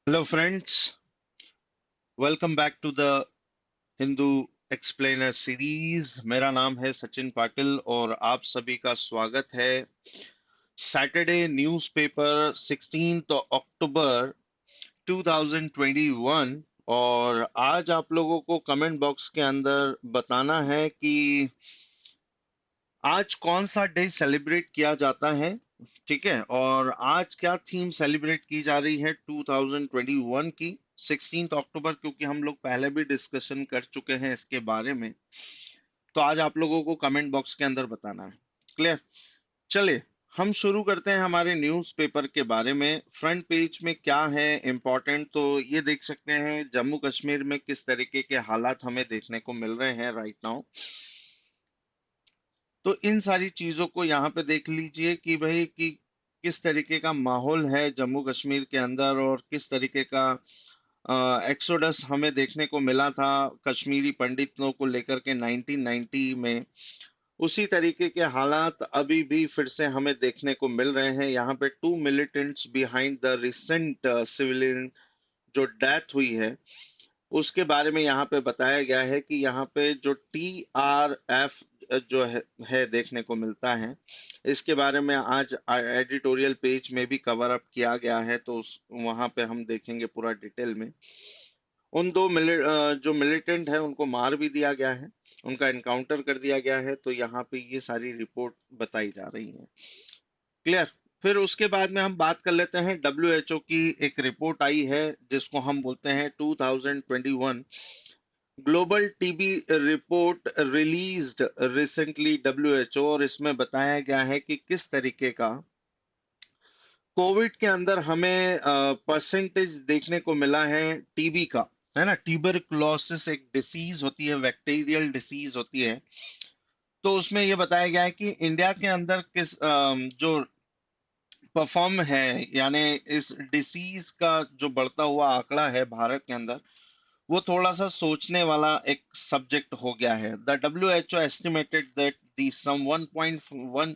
Hello friends, welcome back to the Hindu explainer series. मेरा नाम है सचिन पाटिल और आप सभी का स्वागत है सैटरडे न्यूज़पेपर 16 अक्टूबर 2021। और आज आप लोगों को कमेंट बॉक्स के अंदर बताना है कि आज कौन सा डे सेलिब्रेट किया जाता है। ठीक है, और आज क्या थीम सेलिब्रेट की जा रही है 2021 की 16 अक्टूबर, क्योंकि हम लोग पहले भी डिस्कशन कर चुके हैं इसके बारे में। तो आज आप लोगों को कमेंट बॉक्स के अंदर बताना है। क्लियर? चलिए, हम शुरू करते हैं हमारे न्यूज़पेपर के बारे में। फ्रंट पेज में क्या है इम्पोर्टेंट, तो ये देख सकते हैं जम्मू कश्मीर में किस तरीके के हालात हमें देखने को मिल रहे हैं राइट नाउ। तो इन सारी चीजों को यहाँ पे देख लीजिए कि भाई कि किस तरीके का माहौल है जम्मू कश्मीर के अंदर, और किस तरीके का एक्सोडस हमें देखने को मिला था कश्मीरी पंडितों को लेकर के 1990 में। उसी तरीके के हालात अभी भी फिर से हमें देखने को मिल रहे हैं। यहाँ पे two militants behind the recent civilian जो डेथ हुई है, उसके बारे में यहाँ पे बताया गया है कि यहाँ पे जो TRF जो है देखने को मिलता है। इसके बारे में आज एडिटोरियल पेज में भी कवर अप किया गया है, तो वहां पे हम देखेंगे पूरा डिटेल में। उन जो मिलिटेंट है उनको मार भी दिया गया है, उनका एनकाउंटर कर दिया गया है। तो यहाँ पे ये सारी रिपोर्ट बताई जा रही है। क्लियर? फिर उसके बाद में हम बात कर लेते हैं WHO की। एक रिपोर्ट आई है जिसको हम बोलते हैं 2021 global TB report released recently WHO, और इसमें बताया गया है कि किस तरीके का कोविड के अंदर हमें परसेंटेज देखने को मिला है टीबी का। है ना, ट्यूबरकुलोसिस एक डिसीज होती है, बैक्टीरियल डिसीज होती है। तो उसमें ये बताया गया है कि इंडिया के अंदर किस जो परफॉर्म है, यानी इस डिसीज का जो बढ़ता हुआ आंकड़ा है भारत के अंदर, वो थोड़ा सा सोचने वाला एक सब्जेक्ट हो गया है। The WHO estimated that the some 1.1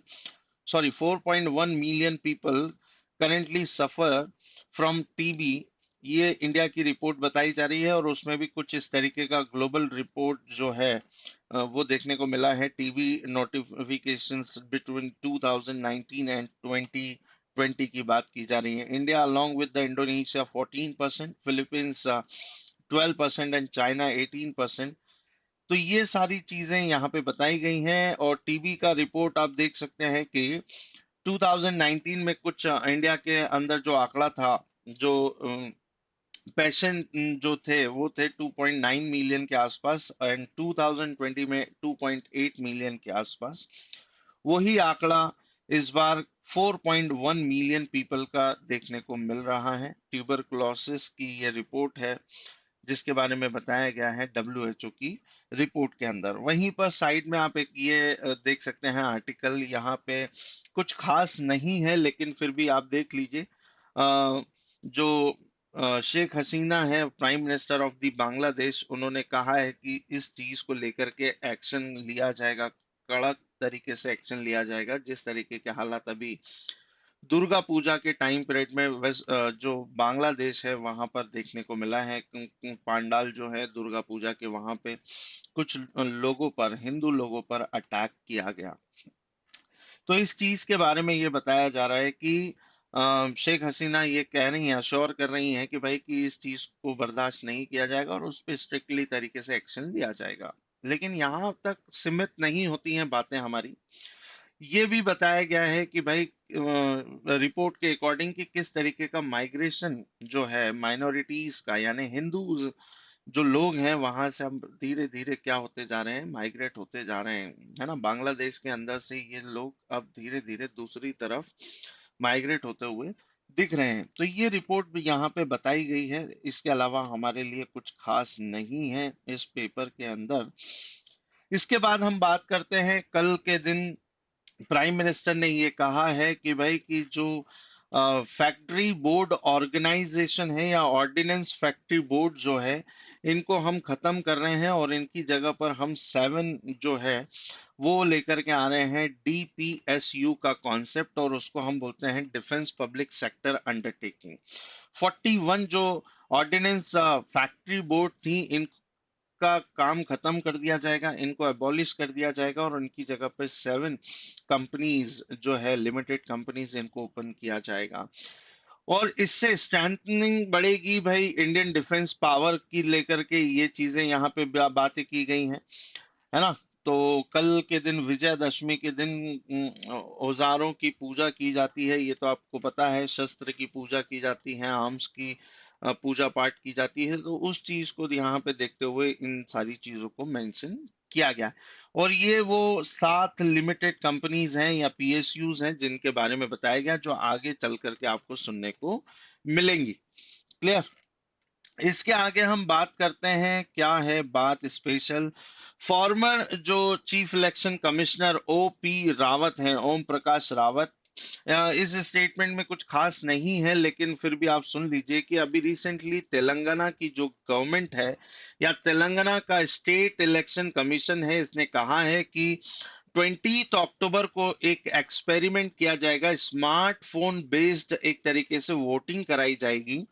sorry 4.1 million people currently suffer from TB. ये इंडिया की रिपोर्ट बताई जा रही है, और उसमें भी कुछ इस तरीके का ग्लोबल रिपोर्ट जो है वो देखने को मिला है। टीबी नोटिफिकेशंस बिटवीन 2019 एंड 2020 की बात की जा रही है। India along with the Indonesia 14%, Philippines 12% and China 18%। तो ये सारी चीजें यहाँ पे बताई गई हैं। और टीबी का रिपोर्ट आप देख सकते हैं कि 2019 में कुछ इंडिया के अंदर जो आंकड़ा था, जो पेशेंट जो थे वो थे 2.9 मिलियन के आसपास, एंड 2020 में 2.8 मिलियन के आसपास। वही आंकड़ा इस बार 4.1 मिलियन पीपल का देखने को मिल रहा है। ट्यूबरकुलोसिस की ये रिपोर्ट है जिसके बारे में बताया गया है WHO की रिपोर्ट के अंदर। वहीं पर साइड में आप एक ये देख सकते हैं आर्टिकल। यहाँ पे कुछ खास नहीं है, लेकिन फिर भी आप देख लीजिए। जो शेख हसीना है, prime minister of the Bangladesh, उन्होंने कहा है कि इस चीज को लेकर के एक्शन लिया जाएगा, कड़क तरीके से एक्शन लिया जाएगा। जिस तरीके के हालात अभी दुर्गा पूजा के टाइम पीरियड में जो बांग्लादेश है वहां पर देखने को मिला है, पांडाल जो है दुर्गा पूजा के, वहां पे कुछ लोगों पर, हिंदू लोगों पर अटैक किया गया। तो इस चीज के बारे में ये बताया जा रहा है कि शेख हसीना ये कह रही हैं, अश्योर कर रही हैं कि भाई कि इस चीज को बर्दाश्त नहीं किया जाएगा और उस पर स्ट्रिक्टली तरीके से एक्शन लिया जाएगा। लेकिन यहाँ तक सीमित नहीं होती हैं बातें हमारी। ये भी बताया गया है कि भाई रिपोर्ट के अकॉर्डिंग कि किस तरीके का माइग्रेशन जो है माइनॉरिटीज का, यानी हिंदू जो लोग हैं वहां से हम धीरे धीरे क्या होते जा रहे हैं, माइग्रेट होते जा रहे हैं। है ना, बांग्लादेश के अंदर से ये लोग अब धीरे धीरे दूसरी तरफ माइग्रेट होते हुए दिख रहे हैं। तो ये रिपोर्ट भी यहाँ पे बताई गई है। इसके अलावा हमारे लिए कुछ खास नहीं है इस पेपर के अंदर। इसके बाद हम बात करते हैं कल के दिन प्राइम मिनिस्टर ने ये कहा है कि भाई कि जो फैक्ट्री बोर्ड ऑर्गेनाइजेशन है, या ऑर्डिनेंस फैक्ट्री बोर्ड जो है, इनको हम खत्म कर रहे हैं और इनकी जगह पर हम 7 जो है वो लेकर के आ रहे हैं, डीपीएसयू का कॉन्सेप्ट, और उसको हम बोलते हैं डिफेंस पब्लिक सेक्टर अंडरटेकिंग। 41 जो ऑर्डिनेंस फैक्ट्री बोर्ड थी, इनका काम खत्म कर दिया जाएगा, इनको एबॉलिश कर दिया जाएगा और उनकी जगह पे 7 कंपनीज जो है, लिमिटेड कंपनीज, इनको ओपन किया जाएगा। और इससे स्ट्रेंथनिंग बढ़ेगी भाई, इंडियन डिफेंस पावर की लेकर के ये चीजें यहाँ पे बातें की गई हैं, है ना। तो कल के दिन, विजयदशमी के दिन, औजारों की पूजा की जाती है, ये तो आपको पता है, शस्त्र की पूजा की जाती है, आर्म्स की पूजा पाठ की जाती है। तो उस चीज को यहाँ पे देखते हुए इन सारी चीजों को मेंशन किया गया है। और ये वो 7 लिमिटेड कंपनीज हैं या पीएसयूज हैं जिनके बारे में बताया गया, जो आगे चल करके आपको सुनने को मिलेंगी। क्लियर। इसके आगे हम बात करते हैं, क्या है बात स्पेशल। फॉर्मर जो chief election commissioner OP Rawat हैं, ओम प्रकाश रावत, इस स्टेटमेंट में कुछ खास नहीं है, लेकिन फिर भी आप सुन लीजिए कि अभी रिसेंटली तेलंगाना की जो गवर्नमेंट है, या तेलंगाना का स्टेट इलेक्शन कमीशन है, इसने कहा है कि 20 अक्टूबर को एक एक्सपेरिमेंट किया जाएगा, स्मार्टफोन बेस्ड एक तरीके से वोटिंग कराई जाएगी,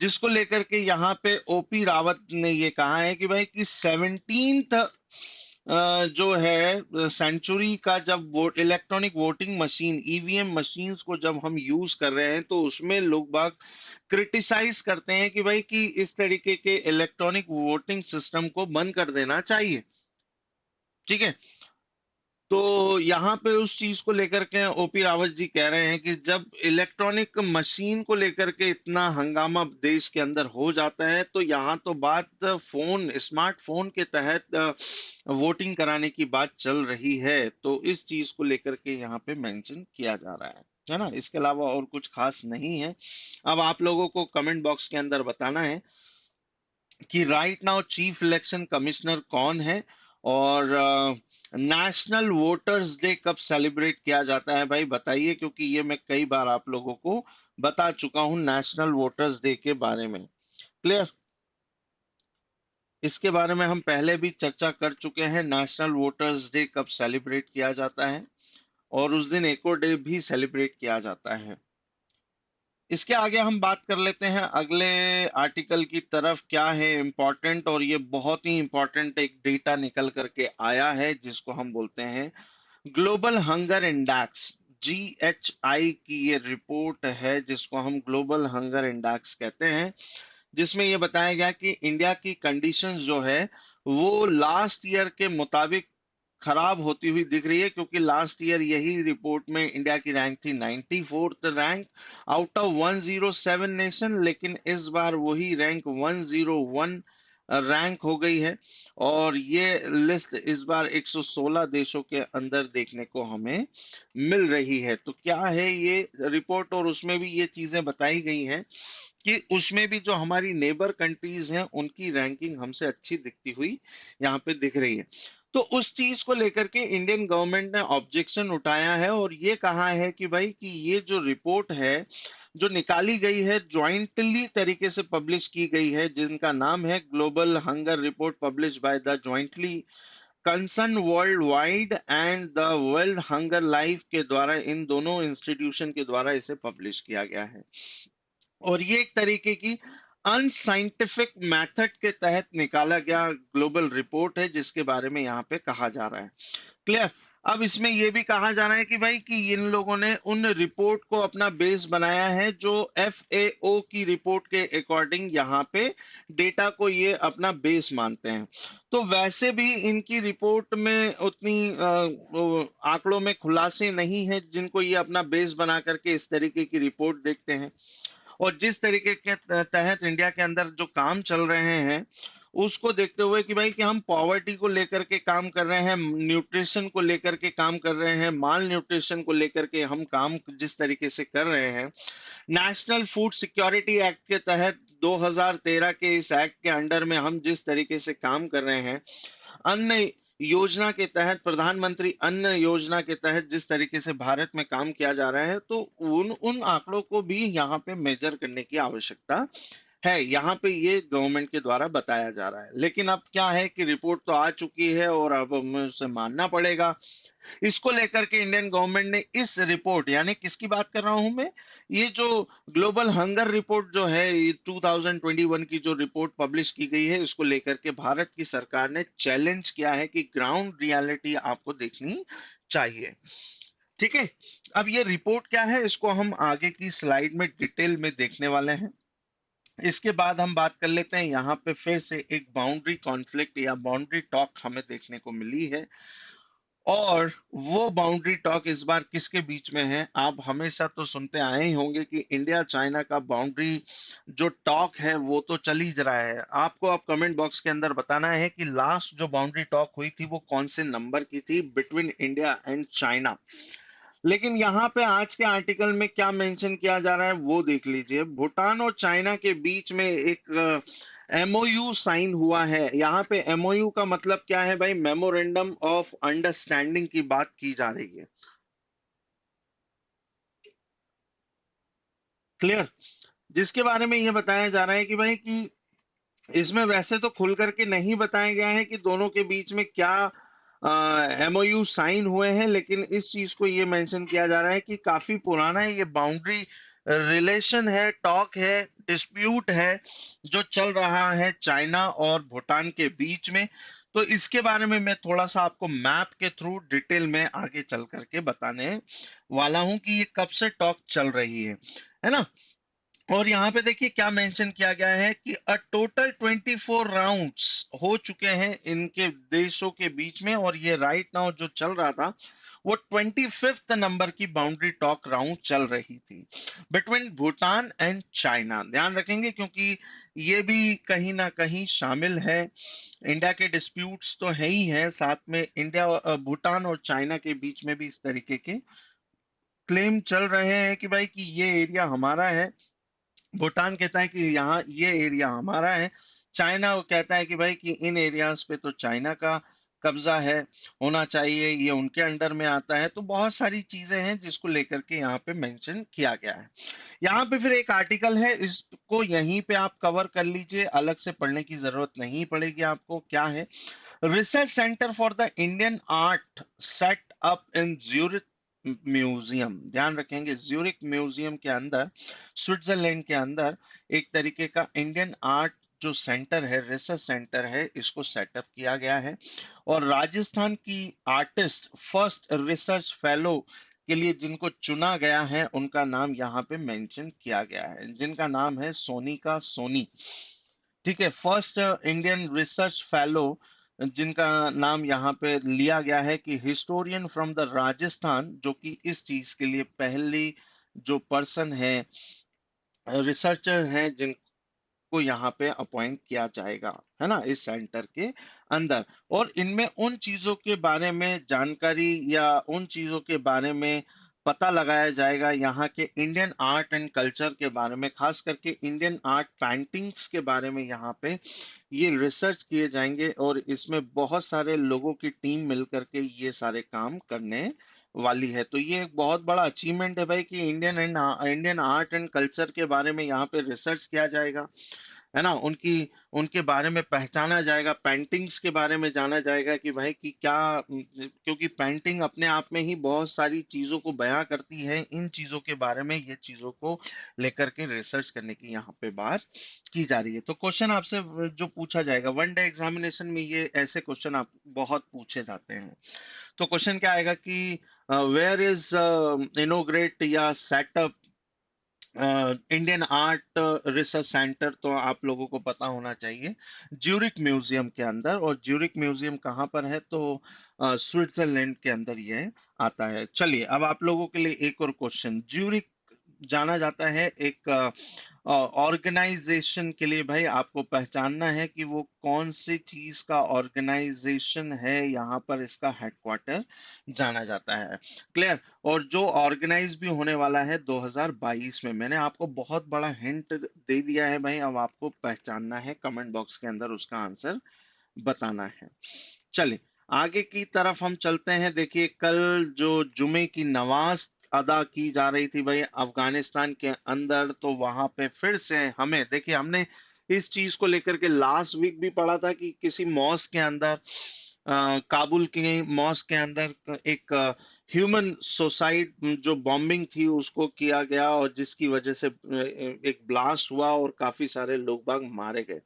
जिसको लेकर के यहाँ पे ओपी रावत ने ये कहा है कि भाई कि 17th जो है सेंचुरी का, जब vote electronic voting machine, EVM machines को जब हम यूज कर रहे हैं, तो उसमें लोग बाग क्रिटिसाइज करते हैं कि भाई कि इस तरीके के इलेक्ट्रॉनिक वोटिंग सिस्टम को बंद कर देना चाहिए। ठीक है। तो यहाँ पे उस चीज को लेकर के ओपी रावत जी कह रहे हैं कि जब इलेक्ट्रॉनिक मशीन को लेकर के इतना हंगामा देश के अंदर हो जाता है, तो यहाँ तो बात फोन, स्मार्टफोन के तहत वोटिंग कराने की बात चल रही है। तो इस चीज को लेकर के यहाँ पे मेंशन किया जा रहा है ना। इसके अलावा और कुछ खास नहीं है। अब आप लोगों को कमेंट बॉक्स के अंदर बताना है कि right now chief election commissioner कौन है, और नेशनल वोटर्स डे कब सेलिब्रेट किया जाता है, भाई बताइए, क्योंकि ये मैं कई बार आप लोगों को बता चुका हूं नेशनल वोटर्स डे के बारे में। क्लियर। इसके बारे में हम पहले भी चर्चा कर चुके हैं, नेशनल वोटर्स डे कब सेलिब्रेट किया जाता है, और उस दिन एको डे भी सेलिब्रेट किया जाता है। इसके आगे हम बात कर लेते हैं अगले आर्टिकल की तरफ, क्या है इंपॉर्टेंट, और ये बहुत ही इंपॉर्टेंट एक डेटा निकल करके आया है, जिसको हम बोलते हैं ग्लोबल हंगर इंडेक्स, जीएचआई की ये रिपोर्ट है, जिसको हम ग्लोबल हंगर इंडेक्स कहते हैं, जिसमें ये बताया गया कि इंडिया की कंडीशंस जो है वो लास्ट ईयर के मुताबिक खराब होती हुई दिख रही है, क्योंकि लास्ट ईयर यही रिपोर्ट में इंडिया की रैंक थी 94th rank out of 107 nation, लेकिन इस बार वही रैंक 101 रैंक हो गई है। और ये लिस्ट इस बार 116 देशों के अंदर देखने को हमें मिल रही है। तो क्या है ये रिपोर्ट, और उसमें भी ये चीजें बताई गई हैं कि उसमें भी जो हमारी नेबर कंट्रीज हैं, उनकी रैंकिंग हमसे अच्छी दिखती हुई यहाँ पे दिख रही है। तो उस चीज को लेकर के इंडियन गवर्नमेंट ने ऑब्जेक्शन उठाया है, और ये कहा है कि भाई कि ये जो रिपोर्ट है जो निकाली गई है, ज्वाइंटली तरीके से पब्लिश की गई है, जिनका नाम है global hunger report, publish by the jointly concern world wide and the world hunger life के द्वारा, इन दोनों इंस्टीट्यूशन के द्वारा इसे पब्लिश किया गया है। और ये एक तरीके की अनसाइंटिफिक मेथड के तहत निकाला गया ग्लोबल रिपोर्ट है, जिसके बारे में यहाँ पे कहा जा रहा है। क्लियर। अब इसमें यह भी कहा जा रहा है कि भाई कि इन लोगों ने उन रिपोर्ट को अपना बेस बनाया है जो एफएओ की रिपोर्ट के अकॉर्डिंग यहाँ पे डेटा को ये अपना बेस मानते हैं। तो वैसे भी इनकी रिपोर्ट में उतनी आंकड़ों में खुलासे नहीं है, जिनको ये अपना बेस बना करके इस तरीके की रिपोर्ट देखते हैं। और जिस तरीके के तहत इंडिया के अंदर जो काम चल रहे हैं, उसको देखते हुए कि भाई कि हम पॉवर्टी को लेकर के काम कर रहे हैं, न्यूट्रिशन को लेकर के काम कर रहे हैं, माल न्यूट्रिशन को लेकर के हम काम जिस तरीके से कर रहे हैं, नेशनल फूड सिक्योरिटी एक्ट के तहत 2013 के इस एक्ट के अंडर में हम जिस तरीके से काम कर रहे हैं, अन्न योजना के तहत, प्रधानमंत्री अन्न योजना के तहत जिस तरीके से भारत में काम किया जा रहा है, तो उन उन आंकड़ों को भी यहाँ पे मेजर करने की आवश्यकता है यहाँ पे, ये गवर्नमेंट के द्वारा बताया जा रहा है। लेकिन अब क्या है कि रिपोर्ट तो आ चुकी है और अब हमें उसे मानना पड़ेगा। इसको लेकर के इंडियन गवर्नमेंट ने इस रिपोर्ट, यानी किसकी बात कर रहा हूं मैं, ये जो ग्लोबल हंगर रिपोर्ट जो है, ये 2021 की जो रिपोर्ट पब्लिश की गई है, इसको लेकर के भारत की सरकार ने चैलेंज किया है कि ग्राउंड रियलिटी आपको देखनी चाहिए। ठीक है। अब ये रिपोर्ट क्या है, इसको हम आगे की स्लाइड में डिटेल में देखने वाले हैं। इसके बाद हम बात कर लेते हैं, यहाँ पे फिर से एक बाउंड्री कॉन्फ्लिक्ट या बाउंड्री टॉक हमें देखने को मिली है। और वो बाउंड्री टॉक इस बार किसके बीच में है? आप हमेशा तो सुनते आए ही होंगे कि इंडिया चाइना का बाउंड्री जो टॉक है वो तो चल ही रहा है। आपको अब कमेंट बॉक्स के अंदर बताना है कि लास्ट जो बाउंड्री टॉक हुई थी वो कौन से नंबर की थी बिटवीन इंडिया एंड चाइना। लेकिन यहाँ पे आज के आर्टिकल में क्या मेंशन किया जा रहा है वो देख लीजिए। भूटान और चाइना के बीच में एक एमओयू साइन हुआ है। यहाँ पे एमओयू का मतलब क्या है भाई? मेमोरेंडम ऑफ अंडरस्टैंडिंग की बात की जा रही है। क्लियर? जिसके बारे में ये बताया जा रहा है कि भाई कि इसमें वैसे तो खुल करके नहीं बताया गया है कि दोनों के बीच में क्या एमओयू साइन हुए हैं, लेकिन इस चीज को ये मेंशन किया जा रहा है कि काफी पुराना ये बाउंड्री रिलेशन है, टॉक है, डिस्प्यूट है जो चल रहा है चाइना और भूटान के बीच में। तो इसके बारे में मैं थोड़ा सा आपको मैप के थ्रू डिटेल में आगे चल करके बताने वाला हूं कि ये कब से टॉक चल रही है ना। और यहाँ पे देखिए क्या मेंशन किया गया है कि अ टोटल 24 राउंड्स हो चुके हैं इनके देशों के बीच में, और ये राइट नाउ जो चल रहा था वो 25th नंबर की बाउंड्री टॉक राउंड चल रही थी बिटवीन भूटान एंड चाइना। ध्यान रखेंगे क्योंकि ये भी कहीं ना कहीं शामिल है। इंडिया के डिस्प्यूट्स तो है ही है, साथ में इंडिया भूटान और चाइना के बीच में भी इस तरीके के क्लेम चल रहे हैं कि भाई कि ये एरिया हमारा है। भूटान कहता है कि यहाँ ये एरिया हमारा है। चाइना वो कहता है कि भाई कि इन एरियाज पे तो चाइना का कब्जा है, होना चाहिए, ये उनके अंडर में आता है। तो बहुत सारी चीजें हैं जिसको लेकर के यहाँ पे मेंशन किया गया है। यहाँ पे फिर एक आर्टिकल है, इसको यहीं पे आप कवर कर लीजिए, अलग से पढ़ने की जरूरत नहीं पड़ेगी आपको। क्या है? Research centre for the Indian art set up in Zurich museum. ध्यान रखेंगे, ज्यूरिख म्यूजियम के अंदर, स्विट्जरलैंड के अंदर एक तरीके का इंडियन आर्ट जो सेंटर है, रिसर्च सेंटर है, इसको सेटअप किया गया है। और राजस्थान की आर्टिस्ट फर्स्ट रिसर्च फेलो के लिए जिनको चुना गया है उनका नाम यहाँ पे मेंशन किया गया है, जिनका नाम है सोनिका सोनी। ठीक है, फर्स्ट इंडियन रिसर्च फेलो जिनका नाम यहाँ पे लिया गया है कि हिस्टोरियन फ्रॉम द राजस्थान, जो कि इस चीज के लिए पहली जो पर्सन है, रिसर्चर हैं जिनको यहाँ पे अपॉइंट किया जाएगा, है ना, इस सेंटर के अंदर। और इनमें उन चीजों के बारे में जानकारी या उन चीजों के बारे में पता लगाया जाएगा, यहाँ के इंडियन आर्ट एंड कल्चर के बारे में, खास करके इंडियन आर्ट पेंटिंग्स के बारे में यहाँ पे ये रिसर्च किए जाएंगे। और इसमें बहुत सारे लोगों की टीम मिलकर के ये सारे काम करने वाली है। तो ये एक बहुत बड़ा अचीवमेंट है भाई कि इंडियन आर्ट एंड कल्चर के बारे में यहाँ पे रिसर्च किया जाएगा, है ना। उनकी उनके बारे में पहचाना जाएगा, पेंटिंग्स के बारे में जाना जाएगा कि भाई कि क्या, क्योंकि पेंटिंग अपने आप में ही बहुत सारी चीजों को बयां करती है। इन चीजों के बारे में, ये चीजों को लेकर के रिसर्च करने की यहाँ पे बात की जा रही है। तो क्वेश्चन आपसे जो पूछा जाएगा वन डे एग्जामिनेशन में, ये ऐसे क्वेश्चन आप बहुत पूछे जाते हैं। तो क्वेश्चन क्या आएगा कि वेयर इज इनोग्रेट या setup Indian art research centre? तो आप लोगों को पता होना चाहिए, ज्यूरिक म्यूजियम के अंदर। और ज्यूरिक म्यूजियम कहाँ पर है? तो स्विट्जरलैंड के अंदर ये आता है। चलिए अब आप लोगों के लिए एक और क्वेश्चन। ज्यूरिक जाना जाता है एक ऑर्गेनाइजेशन के लिए। भाई आपको पहचानना है कि वो कौन सी चीज का ऑर्गेनाइजेशन है, यहाँ पर इसका हेडक्वार्टर जाना जाता है। क्लियर? और जो ऑर्गेनाइज भी होने वाला है 2022 में। मैंने आपको बहुत बड़ा हिंट दे दिया है भाई, अब आपको पहचानना है, कमेंट बॉक्स के अंदर उसका आंसर बताना है। चलिए आगे की तरफ हम चलते हैं। देखिए कल जो जुमे की नमाज अदा की जा रही थी भाई अफगानिस्तान के अंदर, तो वहां पे फिर से हमें देखिए, हमने इस चीज को लेकर के लास्ट वीक भी पढ़ा था कि किसी मॉस्क के अंदर, काबुल के मॉस्क के अंदर एक ह्यूमन सुसाइड जो बॉम्बिंग थी उसको किया गया, और जिसकी वजह से एक ब्लास्ट हुआ और काफी सारे लोग बाग मारे गए।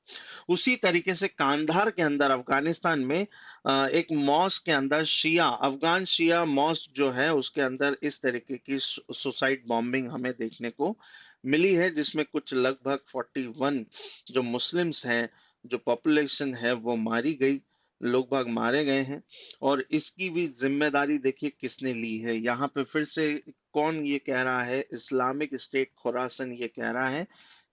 उसी तरीके से कांधार के अंदर अफगानिस्तान में एक मॉस्क के अंदर शिया, अफगान शिया मॉस्क जो है उसके अंदर इस तरीके की सुसाइड बॉम्बिंग हमें देखने को मिली है, जिसमें कुछ लगभग 41 जो मुस्लिम्स हैं, जो पॉपुलेशन है वो मारी गई, लोग बाग मारे गए हैं। और इसकी भी जिम्मेदारी देखिए किसने ली है, यहाँ पे फिर से कौन ये कह रहा है, इस्लामिक स्टेट खुरासन ये कह रहा है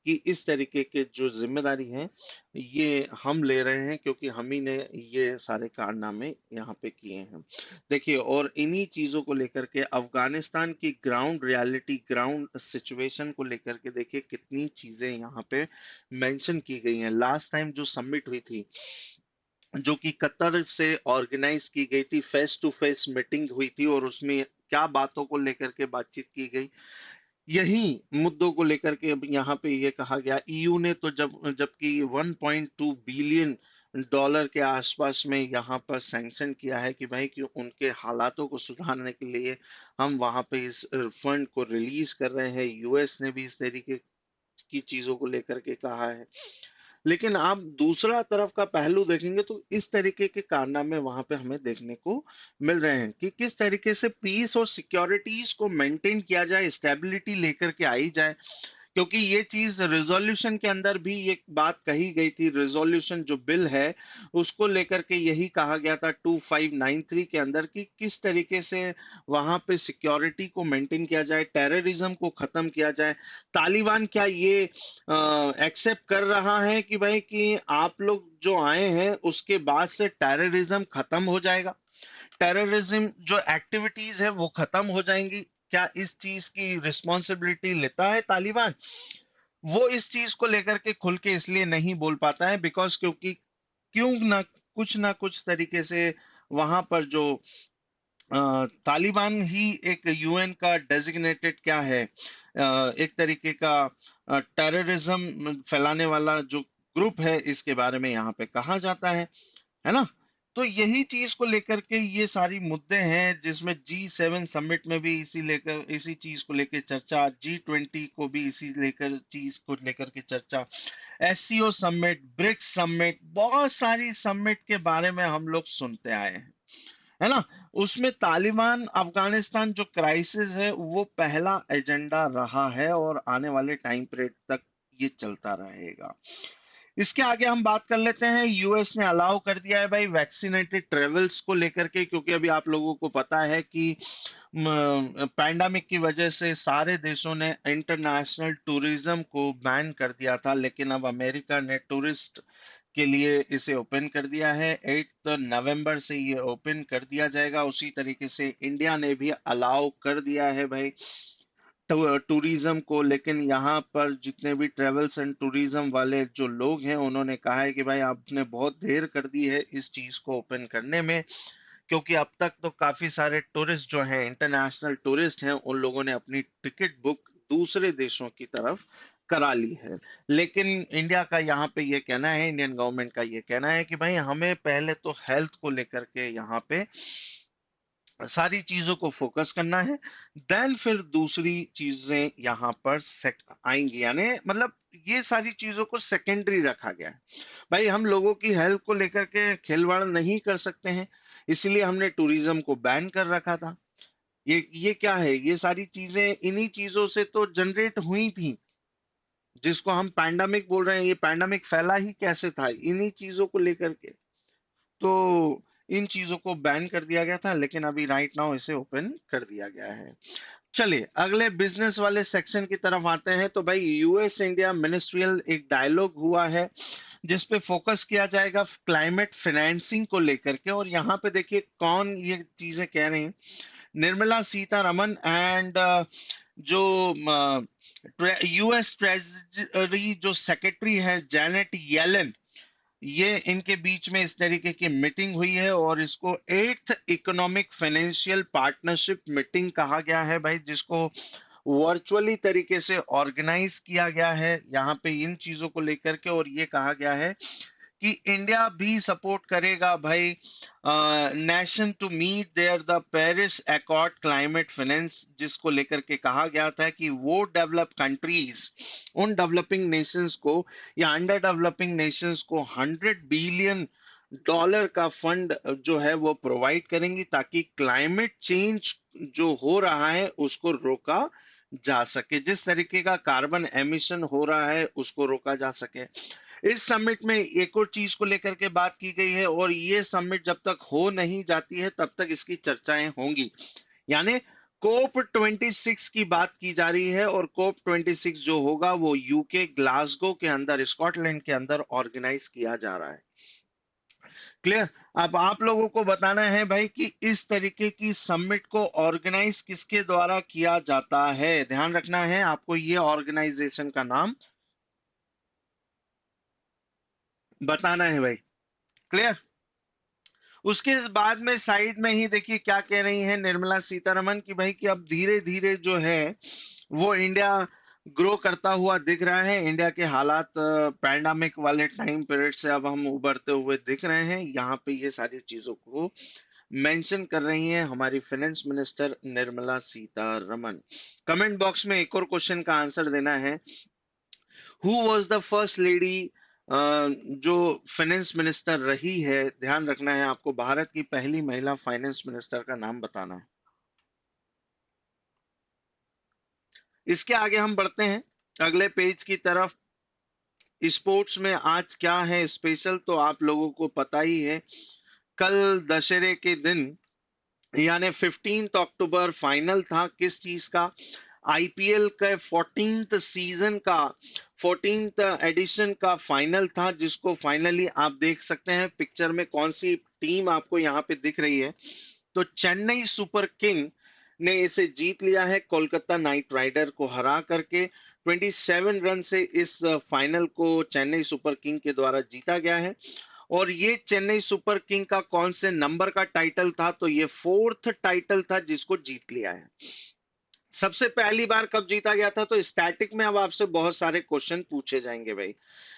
कि इस तरीके के जो जिम्मेदारी है ये हम ले रहे हैं, क्योंकि हम ही ने ये सारे कारनामे यहाँ पे किए हैं। देखिए, और इन्हीं चीजों को लेकर के अफगानिस्तान की ग्राउंड रियलिटी, ग्राउंड सिचुएशन को लेकर के देखिए कितनी चीजें यहाँ पे मेंशन की गई हैं। लास्ट टाइम जो समिट हुई थी, जो कि कतर से ऑर्गेनाइज की गई थी, फेस टू फेस मीटिंग हुई थी, और उसमें क्या बातों को लेकर के बातचीत की गई, यही मुद्दों को लेकर के अब यहाँ पे ये कहा गया। ईयू ने तो जबकि 1.2 बिलियन डॉलर के आसपास में यहाँ पर सैंक्शन किया है कि भाई कि उनके हालातों को सुधारने के लिए हम वहां पे इस फंड को रिलीज कर रहे हैं। यूएस ने भी इस तरीके की चीजों को लेकर के कहा है। लेकिन आप दूसरा तरफ का पहलू देखेंगे तो इस तरीके के कारनामे वहां पे हमें देखने को मिल रहे हैं कि किस तरीके से पीस और सिक्योरिटीज को मेंटेन किया जाए, स्टेबिलिटी लेकर के आई जाए। क्योंकि ये चीज रिजोल्यूशन के अंदर भी एक बात कही गई थी, रिजोल्यूशन जो बिल है उसको लेकर के यही कहा गया था 2593 के अंदर कि किस तरीके से वहां पे सिक्योरिटी को मेंटेन किया जाए, टेररिज्म को खत्म किया जाए। तालिबान क्या ये एक्सेप्ट कर रहा है कि भाई कि आप लोग जो आए हैं उसके बाद से टेररिज्म खत्म हो जाएगा, टेररिज्म जो एक्टिविटीज है वो खत्म हो जाएंगी? क्या इस चीज की रिस्पॉन्सिबिलिटी लेता है तालिबान? वो इस चीज को लेकर के खुल के इसलिए नहीं बोल पाता है बिकॉज क्योंकि ना कुछ तरीके से वहां पर जो तालिबान ही एक यूएन का डेजिग्नेटेड क्या है, एक तरीके का टेररिज्म फैलाने वाला जो ग्रुप है, इसके बारे में यहाँ पे कहा जाता है ना। तो यही चीज को लेकर के ये सारी मुद्दे हैं, जिसमें G7 समिट में भी इसी चीज को लेकर चर्चा, G20 को भी इसी लेकर चीज को लेकर के चर्चा, एससीओ समिट, ब्रिक्स समिट, बहुत सारी समिट के बारे में हम लोग सुनते आए हैं, है ना। उसमें तालिबान अफगानिस्तान जो क्राइसिस है वो पहला एजेंडा रहा है, और आने वाले टाइम पीरियड तक ये चलता रहेगा। इसके आगे हम बात कर लेते हैं, यूएस ने अलाउ कर दिया है भाई वैक्सीनेटेड ट्रेवल्स को लेकर के, क्योंकि अभी आप लोगों को पता है कि पैंडेमिक की वजह से सारे देशों ने इंटरनेशनल टूरिज्म को बैन कर दिया था, लेकिन अब अमेरिका ने टूरिस्ट के लिए इसे ओपन कर दिया है। 8 नवंबर से ये ओपन कर दिया जाएगा। उसी तरीके से इंडिया ने भी अलाउ कर दिया है भाई टूरिज्म को, लेकिन यहाँ पर जितने भी ट्रेवल्स एंड टूरिज्म वाले जो लोग हैं उन्होंने कहा है कि भाई आपने बहुत देर कर दी है इस चीज को ओपन करने में, क्योंकि अब तक तो काफी सारे टूरिस्ट जो हैं, इंटरनेशनल टूरिस्ट हैं, उन लोगों ने अपनी टिकट बुक दूसरे देशों की तरफ करा ली है। लेकिन इंडिया का यहाँ पे ये कहना है, इंडियन गवर्नमेंट का ये कहना है कि भाई हमें पहले तो हेल्थ को लेकर के यहाँ पे सारी चीजों को फोकस करना है, देन फिर दूसरी चीजें यहाँ पर आएंगी, यानी मतलब ये सारी चीजों को सेकेंडरी रखा गया है। भाई हम लोगों की हेल्थ को लेकर के खिलवाड़ नहीं कर सकते हैं, इसलिए हमने टूरिज्म को बैन कर रखा था। ये क्या है, ये सारी चीजें इन्हीं चीजों से तो जनरेट हुई थी, जिसको हम पैंडेमिक बोल रहे हैं। ये पैंडेमिक फैला ही कैसे था, इन्हीं चीजों को लेकर के। तो इन चीजों को बैन कर दिया गया था, लेकिन अभी राइट नाउ इसे ओपन कर दिया गया है। चलिए अगले बिजनेस वाले सेक्शन की तरफ आते हैं। तो भाई यूएस इंडिया मिनिस्ट्रियल एक डायलॉग हुआ है, जिस पे फोकस किया जाएगा क्लाइमेट फाइनेंसिंग को लेकर के। और यहाँ पे देखिए कौन ये चीजें कह रहे हैं, निर्मला सीतारमन एंड जो यूएस ट्रेजरी जो सेक्रेटरी है, जैनेट येलन, ये इनके बीच में इस तरीके की मीटिंग हुई है और इसको eighth economic financial partnership meeting कहा गया है भाई, जिसको वर्चुअली तरीके से ऑर्गेनाइज किया गया है यहाँ पे इन चीजों को लेकर के। और ये कहा गया है कि इंडिया भी सपोर्ट करेगा भाई nation to meet their the Paris accord climate finance, जिसको लेकर के कहा गया था कि वो डेवलप कंट्रीज उन डेवलपिंग नेशंस को या अंडर डेवलपिंग नेशंस को 100 बिलियन डॉलर का फंड जो है वो प्रोवाइड करेंगी, ताकि क्लाइमेट चेंज जो हो रहा है उसको रोका जा सके, जिस तरीके का कार्बन एमिशन हो रहा है उसको रोका जा सके। इस समिट में एक और चीज को लेकर के बात की गई है, और ये समिट जब तक हो नहीं जाती है तब तक इसकी चर्चाएं होंगी। यानी कोप 26 की बात की जा रही है, और कोप 26 जो होगा वो यूके ग्लासगो के अंदर, स्कॉटलैंड के अंदर ऑर्गेनाइज किया जा रहा है। क्लियर। अब आप लोगों को बताना है भाई कि इस तरीके की समिट को ऑर्गेनाइज किसके द्वारा किया जाता है। ध्यान रखना है आपको, ये ऑर्गेनाइजेशन का नाम बताना है भाई। क्लियर। उसके बाद में साइड में ही देखिए क्या कह रही हैं निर्मला सीतारमन की भाई, कि अब धीरे धीरे जो है वो इंडिया ग्रो करता हुआ दिख रहा है। इंडिया के हालात पैंडेमिक वाले टाइम पीरियड से अब हम उभरते हुए दिख रहे हैं। यहाँ पे ये सारी चीजों को मेंशन कर रही हैं हमारी finance minister Nirmala Sitharaman. Comment box में एक और क्वेश्चन का आंसर देना है। Who was the first lady जो फाइनेंस मिनिस्टर रही है। ध्यान रखना है आपको, भारत की पहली महिला फाइनेंस मिनिस्टर का नाम बताना है। इसके आगे हम बढ़ते हैं अगले पेज की तरफ। स्पोर्ट्स में आज क्या है स्पेशल, तो आप लोगों को पता ही है। कल दशहरे के दिन यानी 15 अक्टूबर फाइनल था किस चीज का, आईपीएल का 14th सीजन का 14th एडिशन का फाइनल था, जिसको फाइनली आप देख सकते हैं पिक्चर में कौन सी टीम आपको यहाँ पे दिख रही है। तो चेन्नई सुपर किंग ने इसे जीत लिया है कोलकाता नाइट राइडर को हरा करके। 27 रन से इस फाइनल को चेन्नई सुपर किंग के द्वारा जीता गया है। और ये चेन्नई सुपर किंग का कौन से नंबर का टाइटल था, तो ये फोर्थ टाइटल था जिसको जीत लिया है। सबसे पहली बार कब जीता गया था, तो स्टैटिक में अब आपसे बहुत सारे क्वेश्चन पूछे जाएंगे भाई।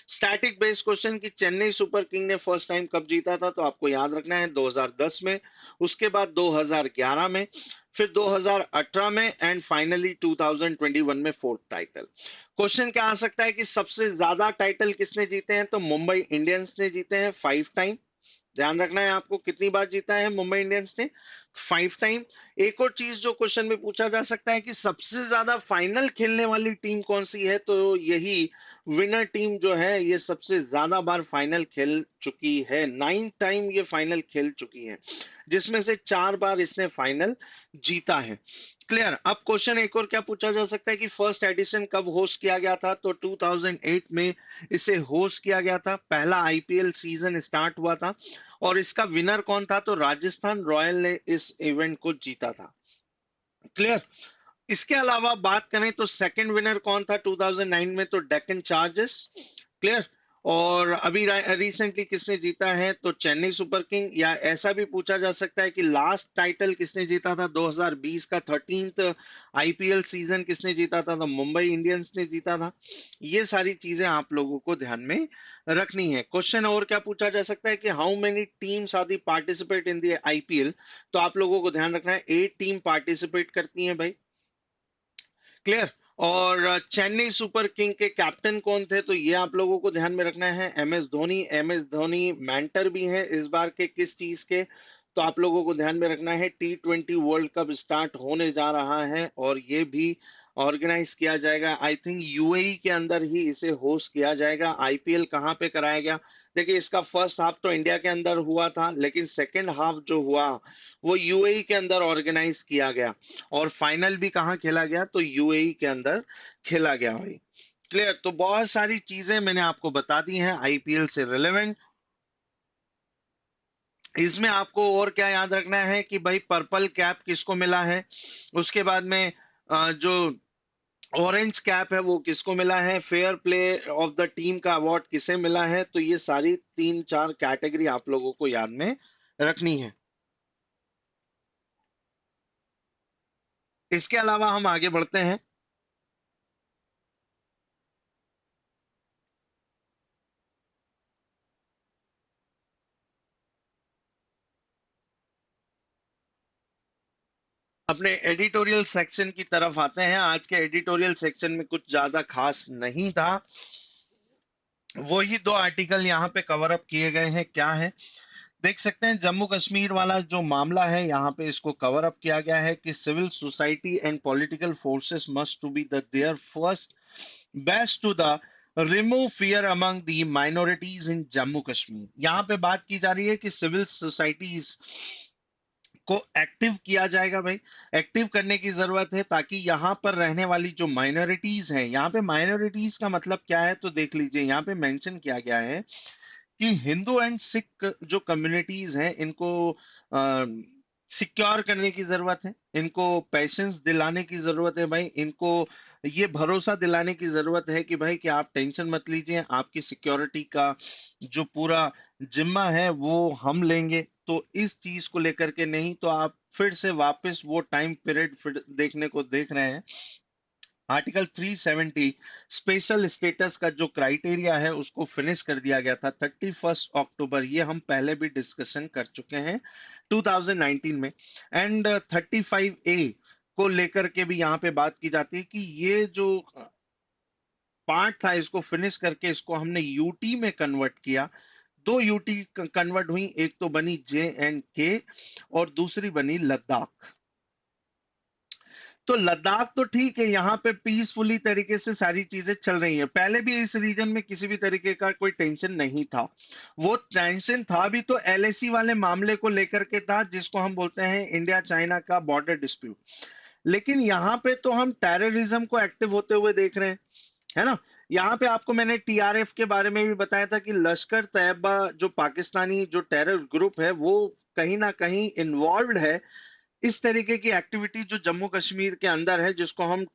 स्टैटिक बेस्ड क्वेश्चन कि चेन्नई सुपर किंग ने फर्स्ट टाइम कब जीता था, तो आपको याद रखना है 2010 में, उसके बाद 2011 में, फिर 2018 में, एंड फाइनली 2021 में फोर्थ टाइटल। क्वेश्चन क्या आ सकता है कि सबसे ज्यादा टाइटल किसने जीते हैं, तो मुंबई इंडियंस ने जीते हैं 5 टाइम। ध्यान रखना है आपको, कितनी बार जीता है मुंबई इंडियंस ने, 5 टाइम। एक और चीज जो क्वेश्चन में पूछा जा सकता है कि सबसे ज्यादा फाइनल खेलने वाली टीम कौन सी है, तो यही विनर टीम जो है ये सबसे ज्यादा बार फाइनल खेल चुकी है। 9 टाइम ये फाइनल खेल चुकी है, जिसमें से 4 बार इसने फाइनल जीता है। क्लियर। अब क्वेश्चन एक और क्या पूछा जा सकता है कि फर्स्ट एडिशन कब होस्ट किया गया था, तो 2008 में इसे होस्ट किया गया था। पहला आईपीएल सीजन स्टार्ट हुआ था, और इसका विनर कौन था, तो राजस्थान रॉयल ने इस इवेंट को जीता था। क्लियर। इसके अलावा बात करें तो सेकंड विनर कौन था 2009 में, तो डेक्कन चार्जर्स। क्लियर। और अभी रिसेंटली किसने जीता है, तो चेन्नई सुपर किंग। या ऐसा भी पूछा जा सकता है कि लास्ट टाइटल किसने जीता था 2020 का 13th आईपीएल सीजन किसने जीता था, तो मुंबई इंडियंस ने जीता था। ये सारी चीजें आप लोगों को ध्यान में रखनी है। क्वेश्चन और क्या पूछा जा सकता है कि how many teams are the participate in the IPL, तो आप लोगों को ध्यान रखना है 8 टीम पार्टिसिपेट करती हैं भाई। क्लियर। और चेन्नई सुपर किंग के कैप्टन कौन थे, तो ये आप लोगों को ध्यान में रखना है M S Dhoni. M S Dhoni mentor भी हैं इस बार के किस चीज के, तो आप लोगों को ध्यान में रखना है T20 वर्ल्ड कप स्टार्ट होने जा रहा है, और ये भी ऑर्गेनाइज किया जाएगा आई थिंक यूएई के अंदर ही इसे होस्ट किया जाएगा। आईपीएल कहाँ पे कराया गया, देखिए इसका फर्स्ट हाफ तो इंडिया के अंदर हुआ था, लेकिन सेकेंड हाफ जो हुआ वो यूएई के अंदर ऑर्गेनाइज किया गया, और फाइनल भी कहाँ खेला गया, तो यूएई के अंदर खेला गया भाई। क्लियर। तो बहुत सारी चीजें मैंने आपको बता दी हैं आईपीएल से रिलेवेंट। इसमें आपको और क्या याद रखना है कि भाई पर्पल कैप किसको मिला है। उसके बाद में जो ऑरेंज कैप है वो किसको मिला है, fair play of the team का अवार्ड किसे मिला है। तो ये सारी तीन चार कैटेगरी आप लोगों को याद में रखनी है। इसके अलावा हम आगे बढ़ते हैं। अपने एडिटोरियल सेक्शन की तरफ आते हैं। आज के एडिटोरियल सेक्शन में कुछ ज्यादा खास नहीं था। वही दो आर्टिकल यहाँ पे कवर अप किए गए हैं। क्या है, देख सकते हैं, जम्मू कश्मीर वाला जो मामला है यहाँ पे इसको कवर अप किया गया है कि civil society and political forces must to be the their first best to the remove fear among the minorities in Jammu Kashmir. यहाँ पे बात की जा रही है कि सिविल सोसाइटीज को एक्टिव किया जाएगा भाई। एक्टिव करने की जरूरत है ताकि यहाँ पर रहने वाली जो माइनॉरिटीज हैं, यहाँ पे माइनॉरिटीज का मतलब क्या है तो देख लीजिए, यहाँ पे मेंशन किया गया है कि हिंदू एंड सिख जो कम्युनिटीज हैं इनको सिक्योर करने की जरूरत है, इनको पेशेंस दिलाने की जरूरत है भाई, इनको ये भरोसा दिलाने की जरूरत है कि भाई कि आप टेंशन मत लीजिए, आपकी सिक्योरिटी का जो पूरा जिम्मा है वो हम लेंगे। तो इस चीज को लेकर के नहीं तो आप फिर से वापस वो टाइम पीरियड फिर देखने को देख रहे हैं। आर्टिकल 370 स्पेशल स्टेटस का जो क्राइटेरिया है उसको फिनिश कर दिया गया था 31 अक्टूबर। ये हम पहले भी डिस्कशन कर चुके हैं 2019 में। एंड 35A को लेकर के भी यहाँ पे बात की जाती है कि ये जो पार्ट था इसको फिनिश करके इसको हमने यूटी में कन्वर्ट किया। दो यूटी कन्वर्ट हुई, एक तो बनी JNK और दूसरी बनी लद्दाख। तो लद्दाख तो ठीक है, यहाँ पे पीसफुली तरीके से सारी चीजें चल रही हैं। पहले भी इस रीजन में किसी भी तरीके का कोई टेंशन नहीं था। वो टेंशन था भी तो LAC वाले मामले को लेकर के था, जिसको हम बोलते हैं इंडिया चाइना का बॉर्डर डिस्प्यूट। लेकिन यहाँ पे तो हम टेररिज्म को एक्टिव होते हुए देख रहे हैं, है ना। यहाँ पे आपको मैंने TRF के बारे में भी बताया था कि लश्कर तैयबा जो पाकिस्तानी जो टेरर ग्रुप है वो कहीं ना कहीं इन्वॉल्व है इस तरीके की एक्टिविटी जो जम्मू कश्मीर के अंदर है, जिसको हम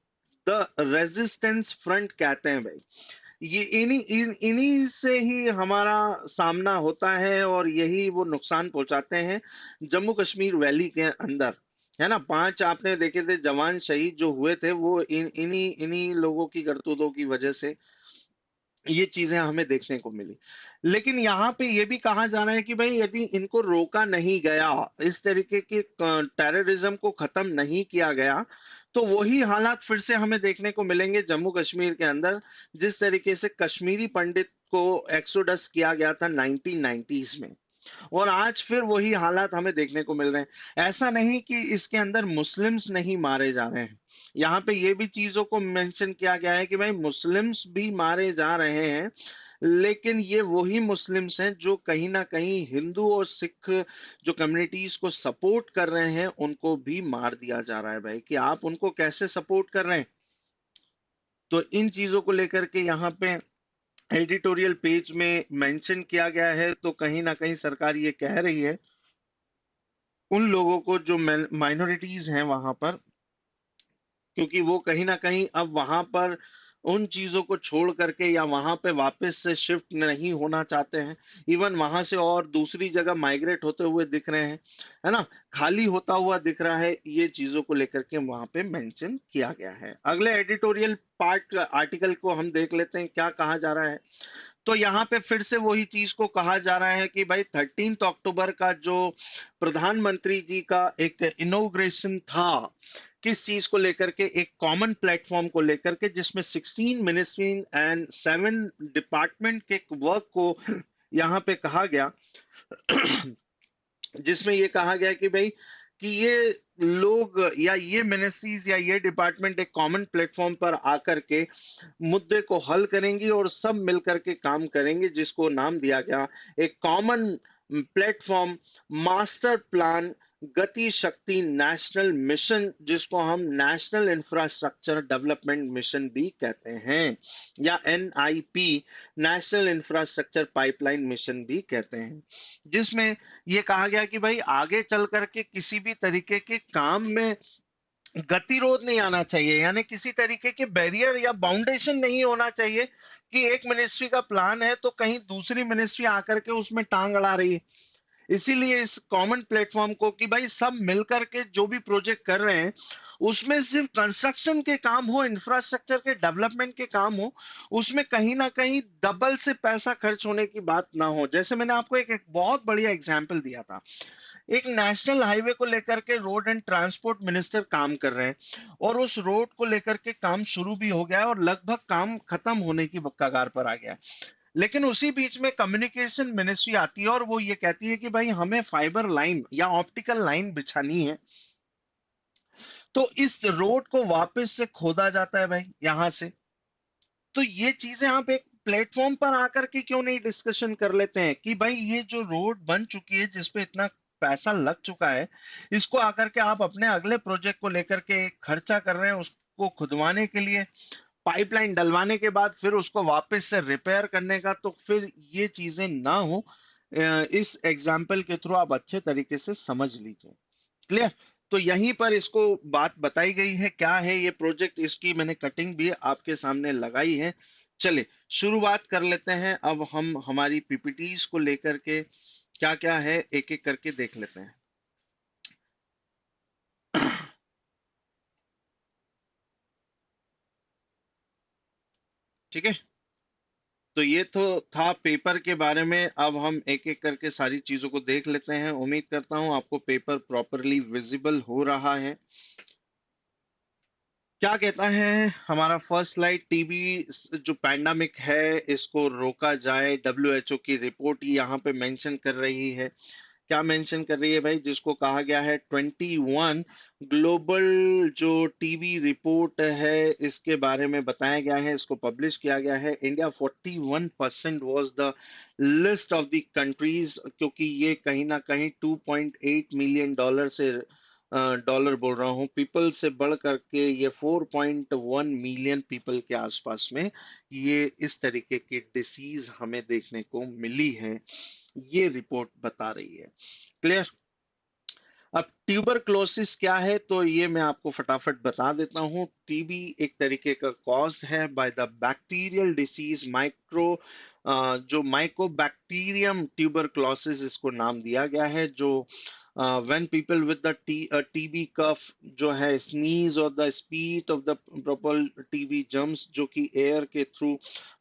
द रेजिस्टेंस फ्रंट कहते हैं भाई। ये इन्हीं से ही हमारा सामना होता है और यही वो नुकसान पहुंचाते हैं जम्मू कश्मीर वैली के अंदर, है ना। 5 आपने देखे थे जवान शहीद जो हुए थे वो इन्हीं इन्हीं लोगों की करतूतों की वजह से ये चीजें हमें देखने को मिली। लेकिन यहाँ पे ये भी कहा जा रहा है कि भाई यदि इनको रोका नहीं गया, इस तरीके के टेररिज्म को खत्म नहीं किया गया, तो वही हालात फिर से हमें देखने को मिलेंगे जम्मू कश्मीर के अंदर, जिस तरीके से कश्मीरी पंडित को एक्सोडस किया गया था 1990s में। और आज फिर वही हालात हमें देखने को मिल रहे हैं। ऐसा नहीं कि इसके अंदर मुस्लिम्स नहीं मारे जा रहे हैं, यहाँ पे ये भी चीजों को मेंशन किया गया है कि भाई मुस्लिम्स भी मारे जा रहे हैं। लेकिन ये वही मुस्लिम्स हैं जो कहीं ना कहीं हिंदू और सिख जो कम्युनिटीज को सपोर्ट कर रहे हैं उनको भी मार दिया जा रहा है भाई, कि आप उनको कैसे सपोर्ट कर रहे हैं। तो इन चीजों को लेकर के यहाँ पे एडिटोरियल पेज में मेंशन किया गया है। तो कहीं ना कहीं सरकार ये कह रही है उन लोगों को जो माइनॉरिटीज हैं वहां पर, क्योंकि वो कहीं ना कहीं अब वहां पर उन चीजों को छोड़ करके या वहां पे वापस से शिफ्ट नहीं होना चाहते हैं। इवन वहां से और दूसरी जगह माइग्रेट होते हुए दिख रहे हैं, है ना, खाली होता हुआ दिख रहा है। ये चीजों को लेकर के वहां पे मेंशन किया गया है। अगले एडिटोरियल पार्ट आर्टिकल को हम देख लेते हैं क्या कहा जा रहा है। तो यहाँ पे फिर से वही चीज को कहा जा रहा है कि भाई 13 अक्टूबर का जो प्रधानमंत्री जी का एक इनोग्रेशन था, किस चीज को लेकर के, एक कॉमन प्लेटफॉर्म को लेकर के जिसमें 16 मिनिस्ट्री एंड 7 डिपार्टमेंट के वर्क को यहाँ पे कहा गया। जिसमें ये कहा गया कि भाई कि ये लोग या ये मिनिस्ट्रीज या ये डिपार्टमेंट एक कॉमन प्लेटफॉर्म पर आकर के मुद्दे को हल करेंगी और सब मिलकर के काम करेंगे, जिसको नाम दिया गया एक कॉमन प्लेटफॉर्म मास्टर प्लान गति शक्ति नेशनल मिशन, जिसको हम नेशनल इंफ्रास्ट्रक्चर डेवलपमेंट मिशन भी कहते हैं, या NIP national infrastructure pipeline mission भी कहते हैं। जिसमें ये कहा गया कि भाई आगे चल करके किसी भी तरीके के काम में गतिरोध नहीं आना चाहिए, यानी किसी तरीके के बैरियर या बाउंडेशन नहीं होना चाहिए कि एक मिनिस्ट्री का प्लान है तो कहीं दूसरी मिनिस्ट्री आकर के उसमें टांग अड़ा रही है। इसीलिए इस कॉमन प्लेटफॉर्म को कि भाई सब मिलकर के जो भी प्रोजेक्ट कर रहे हैं उसमें सिर्फ कंस्ट्रक्शन के काम हो, इंफ्रास्ट्रक्चर के डेवलपमेंट के काम हो, उसमें कहीं ना कहीं डबल से पैसा खर्च होने की बात ना हो। जैसे मैंने आपको एक बहुत बढ़िया एग्जाम्पल दिया था, एक नेशनल हाईवे को लेकर के रोड एंड ट्रांसपोर्ट मिनिस्टर काम कर रहे हैं और उस रोड को लेकर के काम शुरू भी हो गया है और लगभग काम खत्म होने की कगार पर आ गया है। लेकिन उसी बीच में कम्युनिकेशन मिनिस्ट्री आती है और वो ये कहती है कि भाई हमें फाइबर लाइन या ऑप्टिकल लाइन बिछानी है, तो इस रोड को वापस से खोदा जाता है भाई यहां से। तो ये चीजें आप एक प्लेटफॉर्म पर आकर के क्यों नहीं डिस्कशन कर लेते हैं कि भाई ये जो रोड बन चुकी है जिसपे इतना पैसा लग चुका है, इसको आकर के आप अपने अगले प्रोजेक्ट को लेकर के खर्चा कर रहे हैं उसको खुदवाने के लिए, पाइपलाइन डलवाने के बाद फिर उसको वापस से रिपेयर करने का, तो फिर ये चीजें ना हो। इस एग्जाम्पल के थ्रू आप अच्छे तरीके से समझ लीजिए। क्लियर? तो यहीं पर इसको बात बताई गई है क्या है ये प्रोजेक्ट, इसकी मैंने कटिंग भी आपके सामने लगाई है। चलिए शुरुआत कर लेते हैं, अब हम हमारी पीपीटीज को लेकर के क्या क्या है एक एक करके देख लेते हैं। ठीक है, तो ये तो था पेपर के बारे में। अब हम एक एक करके सारी चीजों को देख लेते हैं। उम्मीद करता हूं आपको पेपर प्रॉपरली विजिबल हो रहा है। क्या कहता है हमारा फर्स्ट स्लाइड, टीबी जो पैंडेमिक है इसको रोका जाए, डब्ल्यूएचओ की रिपोर्ट यहाँ पे मेंशन कर रही है। क्या मेंशन कर रही है भाई? जिसको कहा गया है 21 ग्लोबल जो टीबी रिपोर्ट है इसके बारे में बताया गया है, इसको पब्लिश किया गया है। India 41% was the list of the countries, क्योंकि ये कहीं ना कहीं 2.8 मिलियन डॉलर से डॉलर बोल रहा हूँ पीपल से बढ़ करके ये 4.1 मिलियन पीपल के आसपास में ये इस तरीके की डिसीज हमें देखने को मिली है, ये रिपोर्ट बता रही है। क्लियर? अब ट्यूबरक्लोसिस क्या है तो ये मैं आपको फटाफट बता देता हूँ। टीबी एक तरीके का कॉज है by the bacterial disease micro, जो माइकोबैक्टीरियम ट्यूबरक्लोसिस इसको नाम दिया गया है, जो when people with the TB कफ जो है sneeze और the spit of the proper TB germs जो कि एयर के थ्रू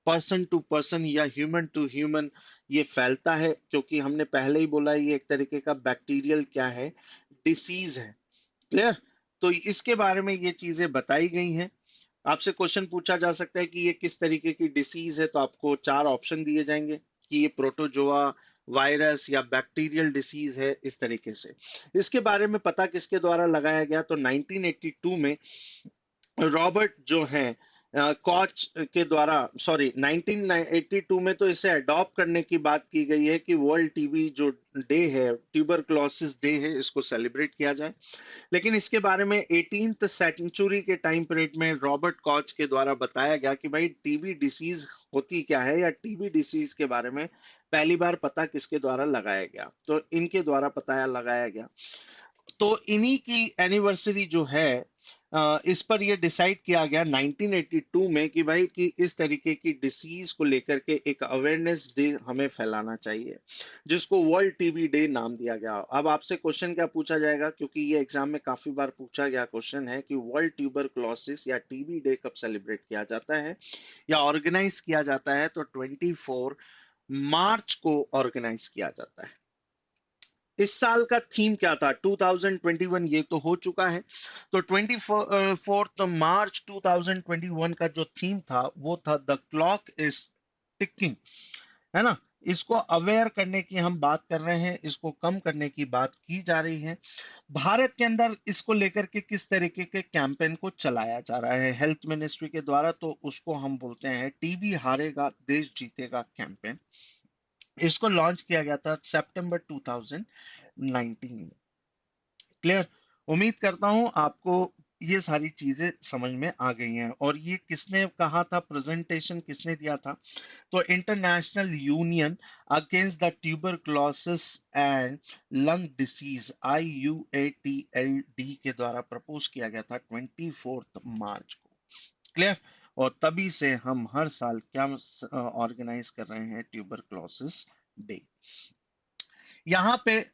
पर्सन टू पर्सन या ह्यूमन टू ह्यूमन ये फैलता है, क्योंकि हमने पहले ही बोला ये एक तरीके का बैक्टीरियल क्या है, डिसीज है। क्लियर? तो इसके बारे में ये चीजें बताई गई हैं। आपसे क्वेश्चन पूछा जा सकता है कि ये किस तरीके की डिसीज है, तो आपको चार ऑप्शन दिए जाएंगे कि ये प्रोटोजोआ, वायरस या बैक्टीरियल डिसीज है, इस तरीके से। इसके बारे में पता किसके द्वारा लगाया गया तो 1982 में रॉबर्ट जो है कॉच के द्वारा, सॉरी 1982 में तो इसे अडॉप्ट करने की बात की गई है कि वर्ल्ड टीबी जो डे है, ट्यूबरक्लोसिस डे है, इसको सेलिब्रेट किया जाए। लेकिन इसके बारे में 18th सेंचुरी के टाइम पीरियड में रॉबर्ट कॉच के द्वारा बताया गया कि भाई टीबी डिसीज होती क्या है, या टीबी डिसीज के बारे में पहली बार पता किसके द्वारा लगाया गया, तो इनके द्वारा पता लगाया गया। तो इन्हीं की एनिवर्सरी जो है इस पर यह डिसाइड किया गया 1982 में कि भाई कि इस तरीके की डिसीज को लेकर के एक अवेयरनेस डे हमें फैलाना चाहिए, जिसको वर्ल्ड टीबी डे नाम दिया गया। अब आपसे क्वेश्चन क्या पूछा जाएगा, क्योंकि ये एग्जाम में काफी बार पूछा गया क्वेश्चन है कि वर्ल्ड ट्यूबरक्लोसिस या टीबी डे कब सेलिब्रेट किया जाता है या ऑर्गेनाइज किया जाता है, तो 24 मार्च को ऑर्गेनाइज किया जाता है। इस साल का थीम क्या था? 2021 ये तो हो चुका है, तो 24 मार्च 2021 का जो थीम था वो था द क्लॉक इज टिकिंग, है ना? इसको अवेयर करने की हम बात कर रहे हैं, इसको कम करने की बात की जा रही है। भारत के अंदर इसको लेकर के किस तरीके के कैंपेन को चलाया जा रहा है हेल्थ मिनिस्ट्री के द्वारा, तो उसको हम बोलते हैं टीबी हारेगा देश जीतेगा कैंपेन। इसको लॉन्च किया गया था सितंबर 2019 में। क्लियर? उम्मीद करता हूं आपको ये सारी चीजें समझ में आ गई हैं। और ये किसने कहा था, प्रेजेंटेशन किसने दिया था? तो international union against the tuberculosis and lung disease IUATLD के द्वारा प्रपोज किया गया था 24 मार्च को। क्लियर? और तभी से हम हर साल क्या ऑर्गेनाइज कर रहे हैं, ट्यूबरक्लोसिस डे। यहाँ पे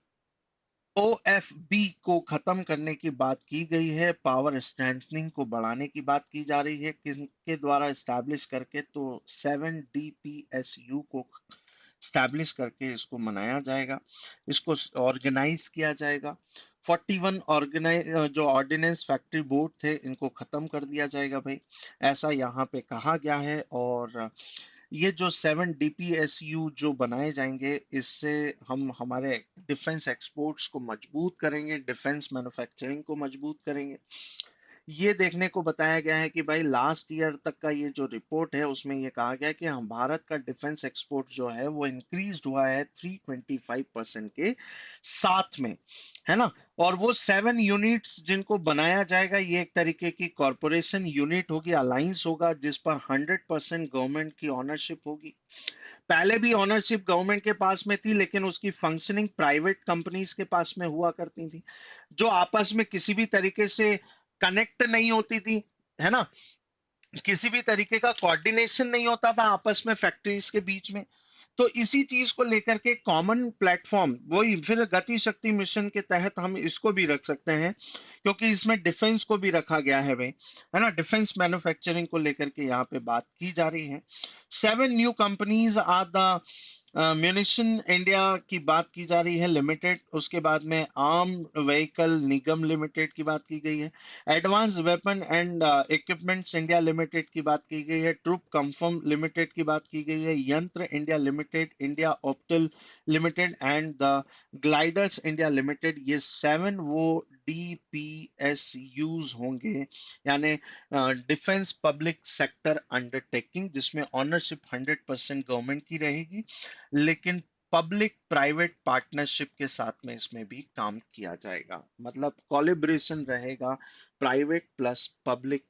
OFB को खत्म करने की बात की गई है, पावर स्ट्रेंथनिंग को बढ़ाने की बात की जा रही है, किसके द्वारा एस्टैब्लिश करके? तो 7DPSU को स्टैब्लिश करके इसको मनाया जाएगा, इसको ऑर्गेनाइज किया जाएगा। 41 ऑर्गेनाइज जो ऑर्डिनेंस फैक्ट्री बोर्ड थे, इनको खत्म कर दिया जाएगा भाई, ऐसा यहाँ पे कहा गया है। और ये जो 7 DPSU जो बनाए जाएंगे, इससे हम हमारे डिफेंस एक्सपोर्ट्स को मजबूत करेंगे, डिफेंस मैन्युफैक्चरिंग को मजबूत करेंगे। ये देखने को बताया गया है कि भाई लास्ट ईयर तक का ये जो रिपोर्ट है, उसमें ये कहा गया है कि हम भारत का डिफेंस एक्सपोर्ट जो है वो इंक्रीज हुआ है 325% के साथ में, है ना। और वो 7 यूनिट्स जिनको बनाया जाएगा, ये एक तरीके की कॉरपोरेशन यूनिट होगी, अलायंस होगा, जिस पर 100% गवर्नमेंट की ऑनरशिप होगी। पहले भी ऑनरशिप गवर्नमेंट के पास में थी, लेकिन उसकी फंक्शनिंग प्राइवेट कंपनीज के पास में हुआ करती थी, जो आपस में किसी भी तरीके से कनेक्ट नहीं होती थी, है ना। किसी भी तरीके का कोऑर्डिनेशन नहीं होता था आपस में फैक्ट्रीज के बीच में। तो इसी चीज को लेकर के कॉमन प्लेटफॉर्म, वही फिर गति शक्ति मिशन के तहत हम इसको भी रख सकते हैं, क्योंकि इसमें डिफेंस को भी रखा गया है भाई, है ना। डिफेंस मैन्युफैक्चरिंग को लेकर के यहाँ पे बात की जा रही है। 7 new companies are the munition India की बात की जा रही है लिमिटेड, उसके बाद में आर्म व्हीकल निगम लिमिटेड की बात की गई है, advance weapon and equipments India limited की बात की गई है, ट्रूप कंफर्म लिमिटेड की बात की गई है, यंत्र India limited, India octal limited and the gliders India limited. ये 7 वो DPSUs होंगे, यानी डिफेंस पब्लिक सेक्टर अंडरटेकिंग, जिसमें ऑनरशिप 100% गवर्नमेंट की रहेगी, लेकिन पब्लिक प्राइवेट पार्टनरशिप के साथ में इसमें भी काम किया जाएगा, मतलब कोलिब्रेशन रहेगा प्राइवेट प्लस पब्लिक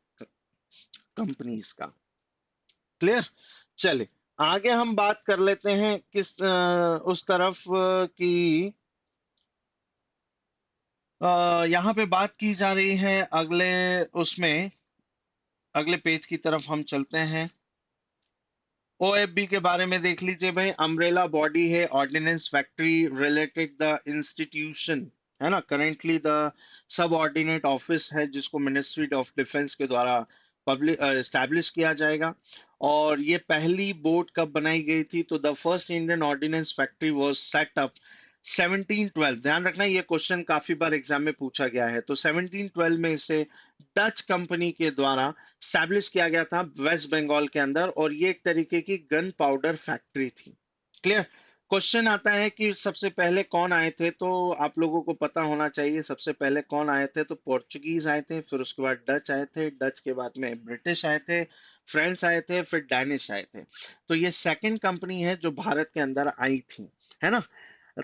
कंपनीज का। क्लियर? चले आगे हम बात कर लेते हैं किस उस तरफ की यहाँ पे बात की जा रही है, अगले उसमें अगले पेज की तरफ हम चलते हैं। OFB के बारे में देख लीजिए भाई, अम्ब्रेला बॉडी है, ordnance factory related the institution, है ना। Currently the sub ordinate office है, जिसको मिनिस्ट्री ऑफ डिफेंस के द्वारा पब्लिक एस्टैब्लिश किया जाएगा। और ये पहली बोर्ड कब बनाई गई थी? तो the first Indian ordnance factory was set up 1712। ध्यान रखना, ये क्वेश्चन काफी बार एग्जाम में पूछा गया है। तो 1712 में इसे डच कंपनी के द्वारा स्टैब्लिश किया गया था वेस्ट बंगाल के अंदर, और ये एक तरीके की गन पाउडर फैक्ट्री थी। क्लियर? क्वेश्चन आता है कि सबसे पहले कौन आए थे, तो आप लोगों को पता होना चाहिए सबसे पहले कौन आए थे। तो पोर्चुगीज आए थे, फिर उसके बाद डच आए थे, डच के बाद में ब्रिटिश आए थे, फ्रेंच आए थे, फिर डैनिश आए थे। तो ये सेकंड कंपनी है जो भारत के अंदर आई थी, है ना।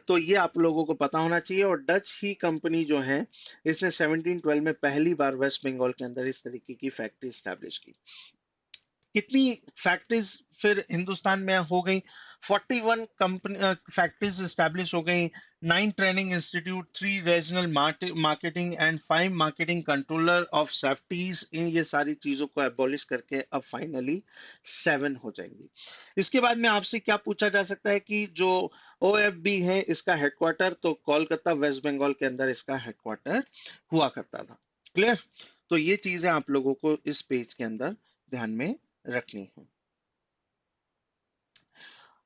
तो ये आप लोगों को पता होना चाहिए। और डच ही कंपनी जो है, इसने 1712 में पहली बार वेस्ट बंगाल के अंदर इस तरीके की फैक्ट्री स्टैब्लिश की। कितनी फैक्ट्रीज फिर हिंदुस्तान में हो गई? 41 कंपनी फैक्ट्रीज स्टैब्लिश हो गई, 9 training institute, 3 regional marketing and 5 marketing controller of safeties. इन ये सारी चीजों को एबॉलिश करके अब फाइनली 7 हो जाएंगी। इसके बाद में आपसे क्या पूछा जा सकता है कि जो OFB है, इसका हेडक्वार्टर तो कोलकाता वेस्ट बंगाल के अंदर इसका हेडक्वार्टर हुआ करता था। क्लियर? तो ये चीजें आप लोगों को इस पेज के अंदर ध्यान में रखनी है।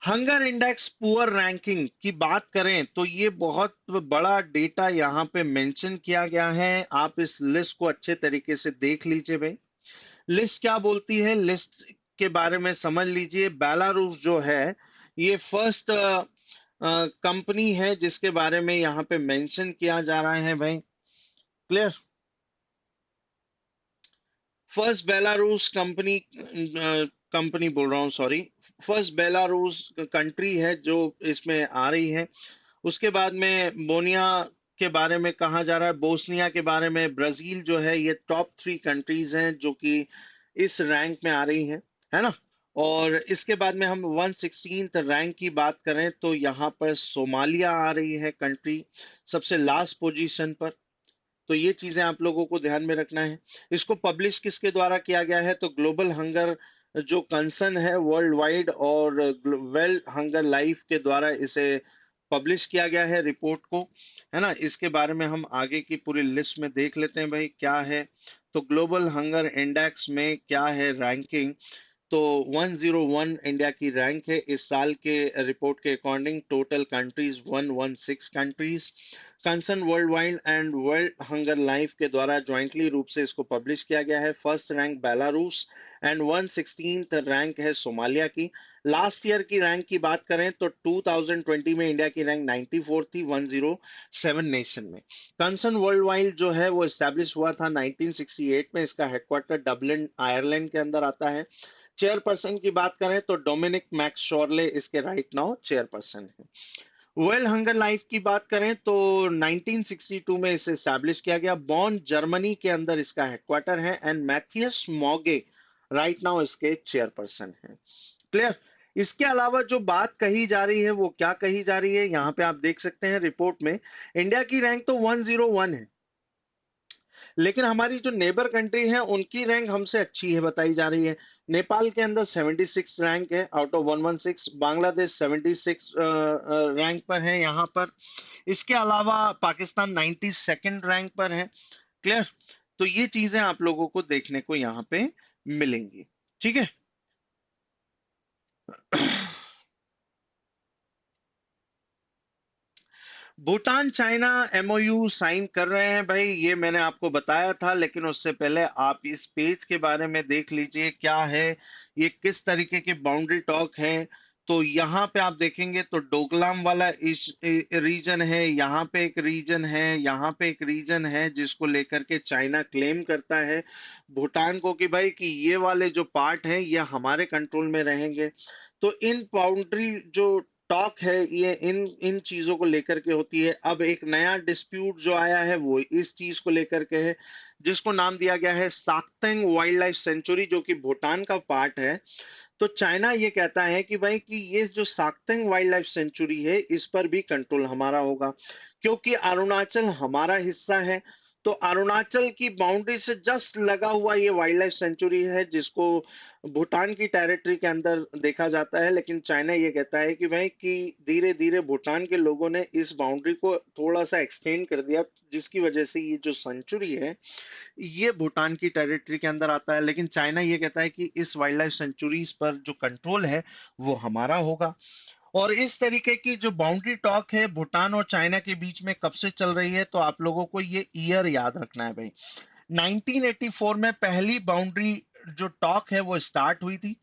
हंगर इंडेक्स पुअर रैंकिंग की बात करें तो ये बहुत बड़ा डेटा यहाँ पे मेंशन किया गया है। आप इस लिस्ट को अच्छे तरीके से देख लीजिए भाई। लिस्ट क्या बोलती है, लिस्ट के बारे में समझ लीजिए। बेलारूस जो है, ये फर्स्ट कंपनी है जिसके बारे में यहाँ पे मेंशन किया जा रहा है भाई। Clear? First Belarus company, company बोल रहा हूँ, सॉरी, फर्स्ट बेलारूस कंट्री है जो इसमें आ रही है। उसके बाद में बोनिया के बारे में कहा जा रहा है, बोस्निया के बारे में, ब्राजील जो है, ये टॉप 3 कंट्रीज हैं जो कि इस रैंक में आ रही हैं, है ना। और इसके बाद में हम 116th रैंक की बात करें तो यहाँ पर सोमालिया आ रही है कंट्री सबसे लास्ट पोजीशन पर। तो ये चीजें आप लोगों को ध्यान में रखना है। इसको पब्लिश किसके द्वारा किया गया है, तो ग्लोबल हंगर जो कंसर्न है वर्ल्ड वाइड और वर्ल्ड हंगर लाइफ के द्वारा इसे पब्लिश किया गया है रिपोर्ट को, है ना। इसके बारे में हम आगे की पूरी लिस्ट में देख लेते हैं भाई क्या है। तो ग्लोबल हंगर इंडेक्स में क्या है रैंकिंग, तो 101 इंडिया की रैंक है इस साल के रिपोर्ट के according. Total countries 116 countries. Concern world wide and world hunger life के द्वारा ज्वाइंटली रूप से इसको पब्लिश किया गया है। First rank Belarus and 116th rank है सोमालिया की। लास्ट ईयर की रैंक की बात करें तो 2020 में इंडिया की रैंक 94 थी 107 नेशन में। कंसर्न वर्ल्ड वाइड जो है वो एस्टेब्लिश हुआ था 1968 में। इसका हेडक्वार्टर डबलिन आयरलैंड के अंदर आता है। चेयरपर्सन की बात करें तो डोमिनिक मैक्स शॉर्ले इसके राइट नाउ चेयरपर्सन है। वर्ल्ड हंगर लाइफ की बात करें तो 1962 में इसे स्टैब्लिश किया गया। बॉन जर्मनी के अंदर इसका हेडक्वार्टर है एंड मैथियस मॉगे राइट नाउ इसके चेयरपर्सन है। क्लियर। इसके अलावा जो बात कही जा रही है वो क्या कही जा रही है, यहाँ पे आप देख सकते हैं रिपोर्ट में। इंडिया की रैंक तो 101 है, लेकिन हमारी जो नेबर कंट्री है उनकी रैंक हमसे अच्छी है बताई जा रही है। नेपाल के अंदर 76 रैंक है आउट ऑफ 116। बांग्लादेश 76 रैंक पर है यहाँ पर। इसके अलावा पाकिस्तान 92nd रैंक पर है। क्लियर। तो ये चीजें आप लोगों को देखने को यहाँ पे मिलेंगी, ठीक है। भूटान चाइना एमओयू साइन कर रहे हैं भाई, ये मैंने आपको बताया था, लेकिन उससे पहले आप इस पेज के बारे में देख लीजिए क्या है, ये किस तरीके के बाउंड्री टॉक है। तो यहाँ पे आप देखेंगे तो डोकलाम वाला इस रीजन है, यहाँ पे एक रीजन है, यहाँ पे एक रीजन है जिसको लेकर के चाइना क्लेम करता है भूटान को कि भाई कि ये वाले जो पार्ट हैं ये हमारे कंट्रोल में रहेंगे। तो इन बाउंड्री जो टॉक है ये इन इन चीजों को लेकर के होती है। अब एक नया डिस्प्यूट जो आया है वो इस चीज को लेकर के है जिसको नाम दिया गया है साक्तेंग वाइल्ड लाइफ सेंचुरी, जो कि भूटान का पार्ट है। तो चाइना ये कहता है कि भाई कि ये जो साक्तेंग वाइल्ड लाइफ सेंचुरी है इस पर भी कंट्रोल हमारा होगा, क्योंकि अरुणाचल हमारा हिस्सा है। तो अरुणाचल की बाउंड्री से जस्ट लगा हुआ ये वाइल्ड लाइफ सेंचुरी है जिसको भूटान की टेरिटरी के अंदर देखा जाता है। लेकिन चाइना ये कहता है कि भाई कि धीरे धीरे भूटान के लोगों ने इस बाउंड्री को थोड़ा सा एक्सटेंड कर दिया, जिसकी वजह से ये जो सेंचुरी है ये भूटान की टेरिटरी के अंदर आता है। लेकिन चाइना ये कहता है कि इस वाइल्ड लाइफ सेंचुरीज पर जो कंट्रोल है वो हमारा होगा। और इस तरीके की जो बाउंड्री टॉक है भूटान और चाइना के बीच में कब से चल रही है, तो आप लोगों को ये ईयर याद रखना है भाई। 1984 में पहली बाउंड्री जो टॉक है वो स्टार्ट हुई थी।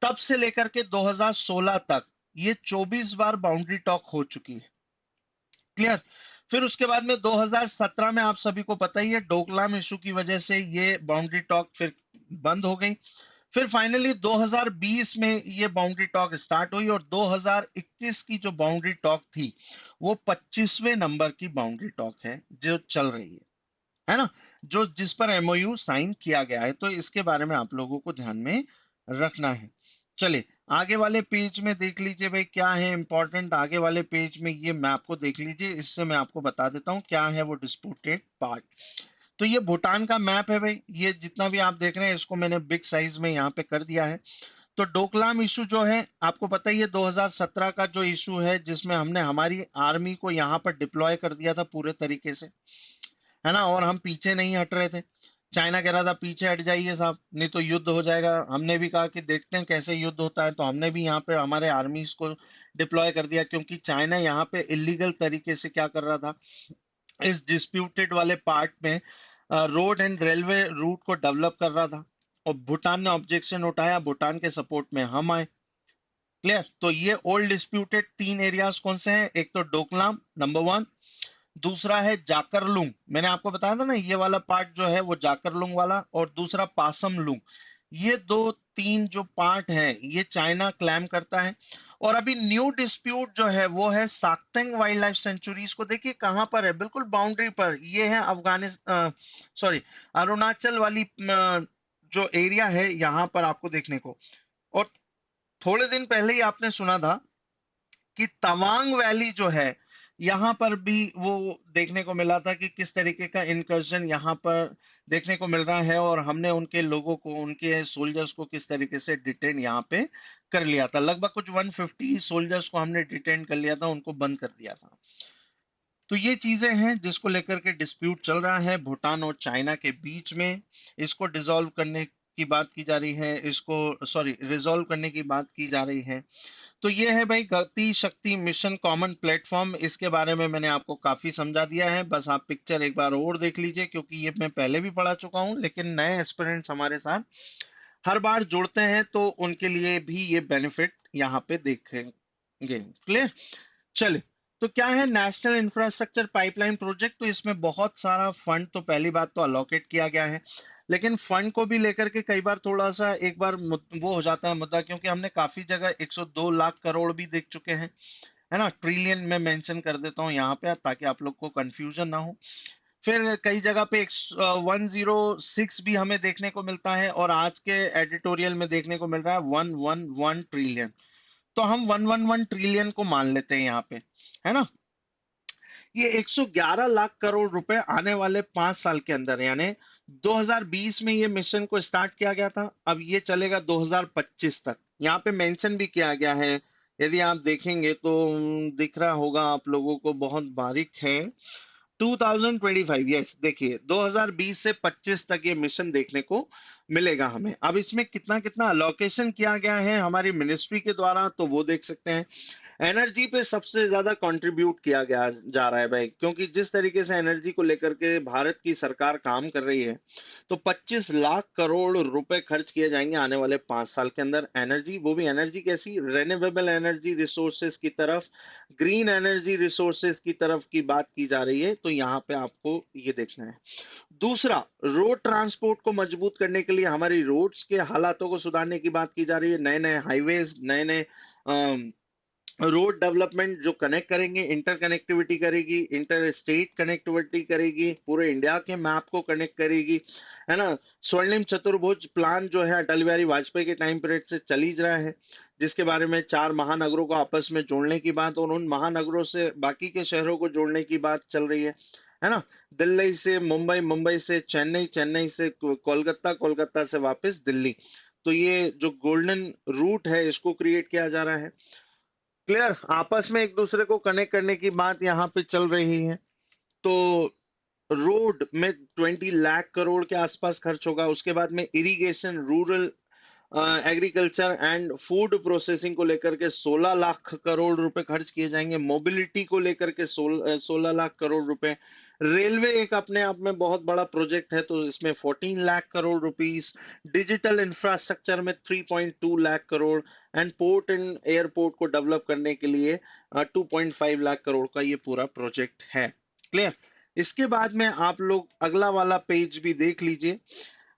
तब से लेकर के 2016 तक ये 24 बार बाउंड्री टॉक हो चुकी है। क्लियर। फिर उसके बाद में 2017 में आप सभी को पता ही है डोकलाम इशू की वजह से ये बाउंड्री टॉक फिर बंद हो गई। फिर फाइनली 2020 में ये बाउंड्री टॉक स्टार्ट हुई और 2021 की जो बाउंड्री टॉक थी वो 25वें नंबर की बाउंड्री टॉक है जो चल रही है ना, जो जिस पर एमओयू साइन किया गया है। तो इसके बारे में आप लोगों को ध्यान में रखना है। चलिए आगे वाले पेज में देख लीजिए भाई क्या है इंपॉर्टेंट। आगे वाले पेज में ये मैप को देख लीजिए, इससे मैं आपको बता देता हूँ क्या है वो डिस्प्यूटेड पार्ट। तो ये भूटान का मैप है भाई, ये जितना भी आप देख रहे हैं इसको मैंने बिग साइज में यहाँ पे कर दिया है। तो डोकलाम इशू जो है आपको पता ही है 2017 का जो इशू है जिसमें हमने हमारी आर्मी को यहाँ पर डिप्लॉय कर दिया था पूरे तरीके से, है ना। और हम पीछे नहीं हट रहे थे, चाइना कह रहा था पीछे हट जाइए साहब नहीं तो युद्ध हो जाएगा। हमने भी कहा कि देखते हैं कैसे युद्ध होता है, तो हमने भी यहाँ पे हमारे आर्मीज को डिप्लॉय कर दिया, क्योंकि चाइना यहाँ पे इलीगल तरीके से क्या कर रहा था इस डिस्प्यूटेड वाले पार्ट में रोड एंड रेलवे रूट को डेवलप कर रहा था। और भूटान ने ऑब्जेक्शन उठाया, भूटान के सपोर्ट में हम आए। क्लियर। तो ये ओल्ड डिस्प्यूटेड 3 एरियाज कौन से हैं, एक तो डोकलाम नंबर 1, दूसरा है जाकरलुंग, मैंने आपको बताया था ना ये वाला पार्ट जो है वो जाकरलुंग वाला, और दूसरा पासमलुंग। ये 2 3 जो पार्ट हैं ये चाइना क्लेम करता है। और अभी न्यू डिस्प्यूट जो है वो है साक्तेंग वाइल्ड लाइफ सेंचुरी। इसको देखिए कहाँ पर है, बिल्कुल बाउंड्री पर। ये है अफगानिस्तान, सॉरी, अरुणाचल वाली जो एरिया है यहाँ पर आपको देखने को। और थोड़े दिन पहले ही आपने सुना था कि तवांग वैली जो है यहाँ पर भी वो देखने को मिला था कि किस तरीके का इनकर्जन यहाँ पर देखने को मिल रहा है, और हमने उनके लोगों को, उनके सोल्जर्स को किस तरीके से डिटेन यहाँ पे कर लिया था। लगभग कुछ 150 सोल्जर्स को हमने डिटेन कर लिया था, उनको बंद कर दिया था। तो ये चीजें हैं जिसको लेकर के डिस्प्यूट चल रहा है भूटान और चाइना के बीच में। इसको डिसॉल्व करने की बात की जा रही है, इसको, सॉरी, रिजॉल्व करने की बात की जा रही है। तो ये है भाई गति शक्ति मिशन कॉमन प्लेटफॉर्म। इसके बारे में मैंने आपको काफी समझा दिया है, बस आप पिक्चर एक बार और देख लीजिए, क्योंकि ये मैं पहले भी पढ़ा चुका हूँ, लेकिन नए एस्पिरेंट्स हमारे साथ हर बार जुड़ते हैं तो उनके लिए भी ये बेनिफिट यहाँ पे देखेंगे। क्लियर? चले, तो क्या है नेशनल इंफ्रास्ट्रक्चर पाइपलाइन प्रोजेक्ट? तो इसमें बहुत सारा फंड, तो पहली बात तो अलोकेट किया गया है, लेकिन फंड को भी लेकर के कई बार थोड़ा सा एक बार वो हो जाता है मुद्दा, क्योंकि हमने काफी जगह 102 लाख करोड़ भी देख चुके हैं, है ना। ट्रिलियन में मेंशन कर देता हूँ यहाँ पे ताकि आप लोग को कंफ्यूजन ना हो। फिर कई जगह पे 106 भी हमें देखने को मिलता है, और आज के एडिटोरियल में देखने को मिल रहा है 111 ट्रिलियन। तो हम 111 ट्रिलियन को मान लेते हैं यहाँ पे, है ना। ये 111 लाख करोड़ रुपए आने वाले 5 साल के अंदर, यानी 2020 में ये मिशन को स्टार्ट किया गया था, अब ये चलेगा 2025 तक। यहाँ पे मेंशन भी किया गया है, यदि आप देखेंगे तो दिख रहा होगा आप लोगों को, बहुत बारीक है। 2025, यस, देखिए 2020 से 25 तक ये मिशन देखने को मिलेगा हमें। अब इसमें कितना कितना अलोकेशन किया गया है हमारी मिनिस्ट्री के द्वारा, तो वो देख सकते हैं। एनर्जी पे सबसे ज्यादा कंट्रीब्यूट किया गया जा रहा है भाई, क्योंकि जिस तरीके से एनर्जी को लेकर के भारत की सरकार काम कर रही है, तो 25 लाख करोड़ रुपए खर्च किए जाएंगे आने वाले 5 साल के अंदर। एनर्जी, वो भी एनर्जी कैसी, रेन्यूएबल एनर्जी रिसोर्सेस की तरफ, ग्रीन एनर्जी रिसोर्सेस की तरफ की बात की जा रही है, तो यहाँ पे आपको ये देखना है। दूसरा, रोड ट्रांसपोर्ट को मजबूत करने के लिए हमारी रोड्स के हालातों को सुधारने की बात की जा रही है। नए नए हाईवेज, नए नए रोड डेवलपमेंट जो कनेक्ट करेंगे, इंटर कनेक्टिविटी करेगी, इंटर स्टेट कनेक्टिविटी करेगी, पूरे इंडिया के मैप को कनेक्ट करेगी, है ना। स्वर्णिम चतुर्भुज प्लान जो है अटल बिहारी वाजपेयी के टाइम पीरियड से चल ही रहा है, जिसके बारे में 4 महानगरों को आपस में जोड़ने की बात और उन महानगरों से बाकी के शहरों को जोड़ने की बात चल रही है ना। दिल्ली से मुंबई, मुंबई से चेन्नई, चेन्नई से कोलकाता, कोलकाता से वापस दिल्ली। तो ये जो गोल्डन रूट है इसको क्रिएट किया जा रहा है। क्लियर? आपस में एक दूसरे को कनेक्ट करने की बात यहाँ पे चल रही है। तो रोड में 20 लाख करोड़ के आसपास खर्च होगा। उसके बाद में irrigation, rural agriculture and food processing को लेकर के 16 लाख करोड़ रुपए खर्च किए जाएंगे। मोबिलिटी को लेकर के 16 लाख करोड़ रुपए। रेलवे एक अपने आप में बहुत बड़ा प्रोजेक्ट है, तो इसमें 14 lakh crore rupees. Digital infrastructure में 3.2 lakh crore, and port and airport को डेवलप करने के लिए 2.5 लाख करोड़ का ये पूरा प्रोजेक्ट है। क्लियर? इसके बाद में आप लोग अगला वाला पेज भी देख लीजिए।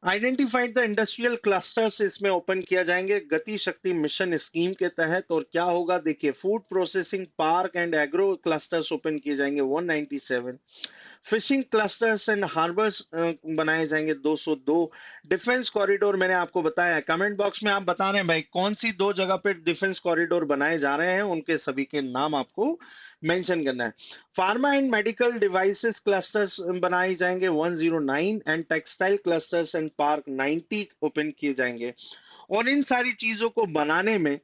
आइडेंटिफाइड द इंडस्ट्रियल क्लस्टर्स इसमें ओपन किया जाएंगे गति शक्ति मिशन स्कीम के तहत। और क्या होगा देखिए, food processing park and agro clusters open किए जाएंगे 197। फिशिंग क्लस्टर्स एंड हार्बर्स बनाए जाएंगे 202। डिफेंस कॉरिडोर मैंने आपको बताया, कमेंट बॉक्स में आप बता रहे हैं भाई कौन सी 2 जगह पे डिफेंस कॉरिडोर बनाए जा रहे हैं, उनके सभी के नाम आपको मेंशन करना है। Pharma and medical devices clusters बनाए जाएंगे 109, and textile clusters and park 90 open किए जाएंगे। और इन सारी चीजों को बनाने में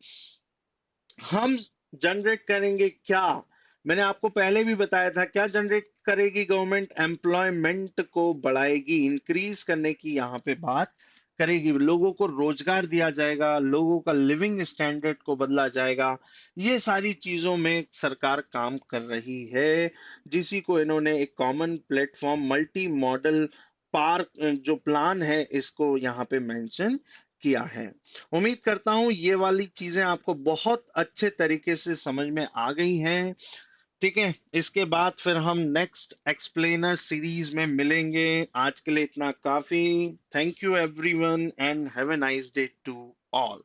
हम जनरेट करेंगे क्या? मैंने आपको पहले भी बताया था, क्या जनरेट करेगी गवर्नमेंट? एम्प्लॉयमेंट को बढ़ाएगी, इंक्रीज करने की यहाँ पे बात करेगी। लोगों को रोजगार दिया जाएगा, लोगों का लिविंग स्टैंडर्ड को बदला जाएगा। ये सारी चीजों में सरकार काम कर रही है, जिसी को इन्होंने एक common platform multi modal park जो प्लान है इसको यहाँ पे मेंशन किया है। उम्मीद करता हूं ये वाली चीजें आपको बहुत अच्छे तरीके से समझ में आ गई हैं। ठीक है, इसके बाद फिर हम नेक्स्ट एक्सप्लेनर सीरीज में मिलेंगे। आज के लिए इतना काफी। Thank you everyone and have a nice day to all.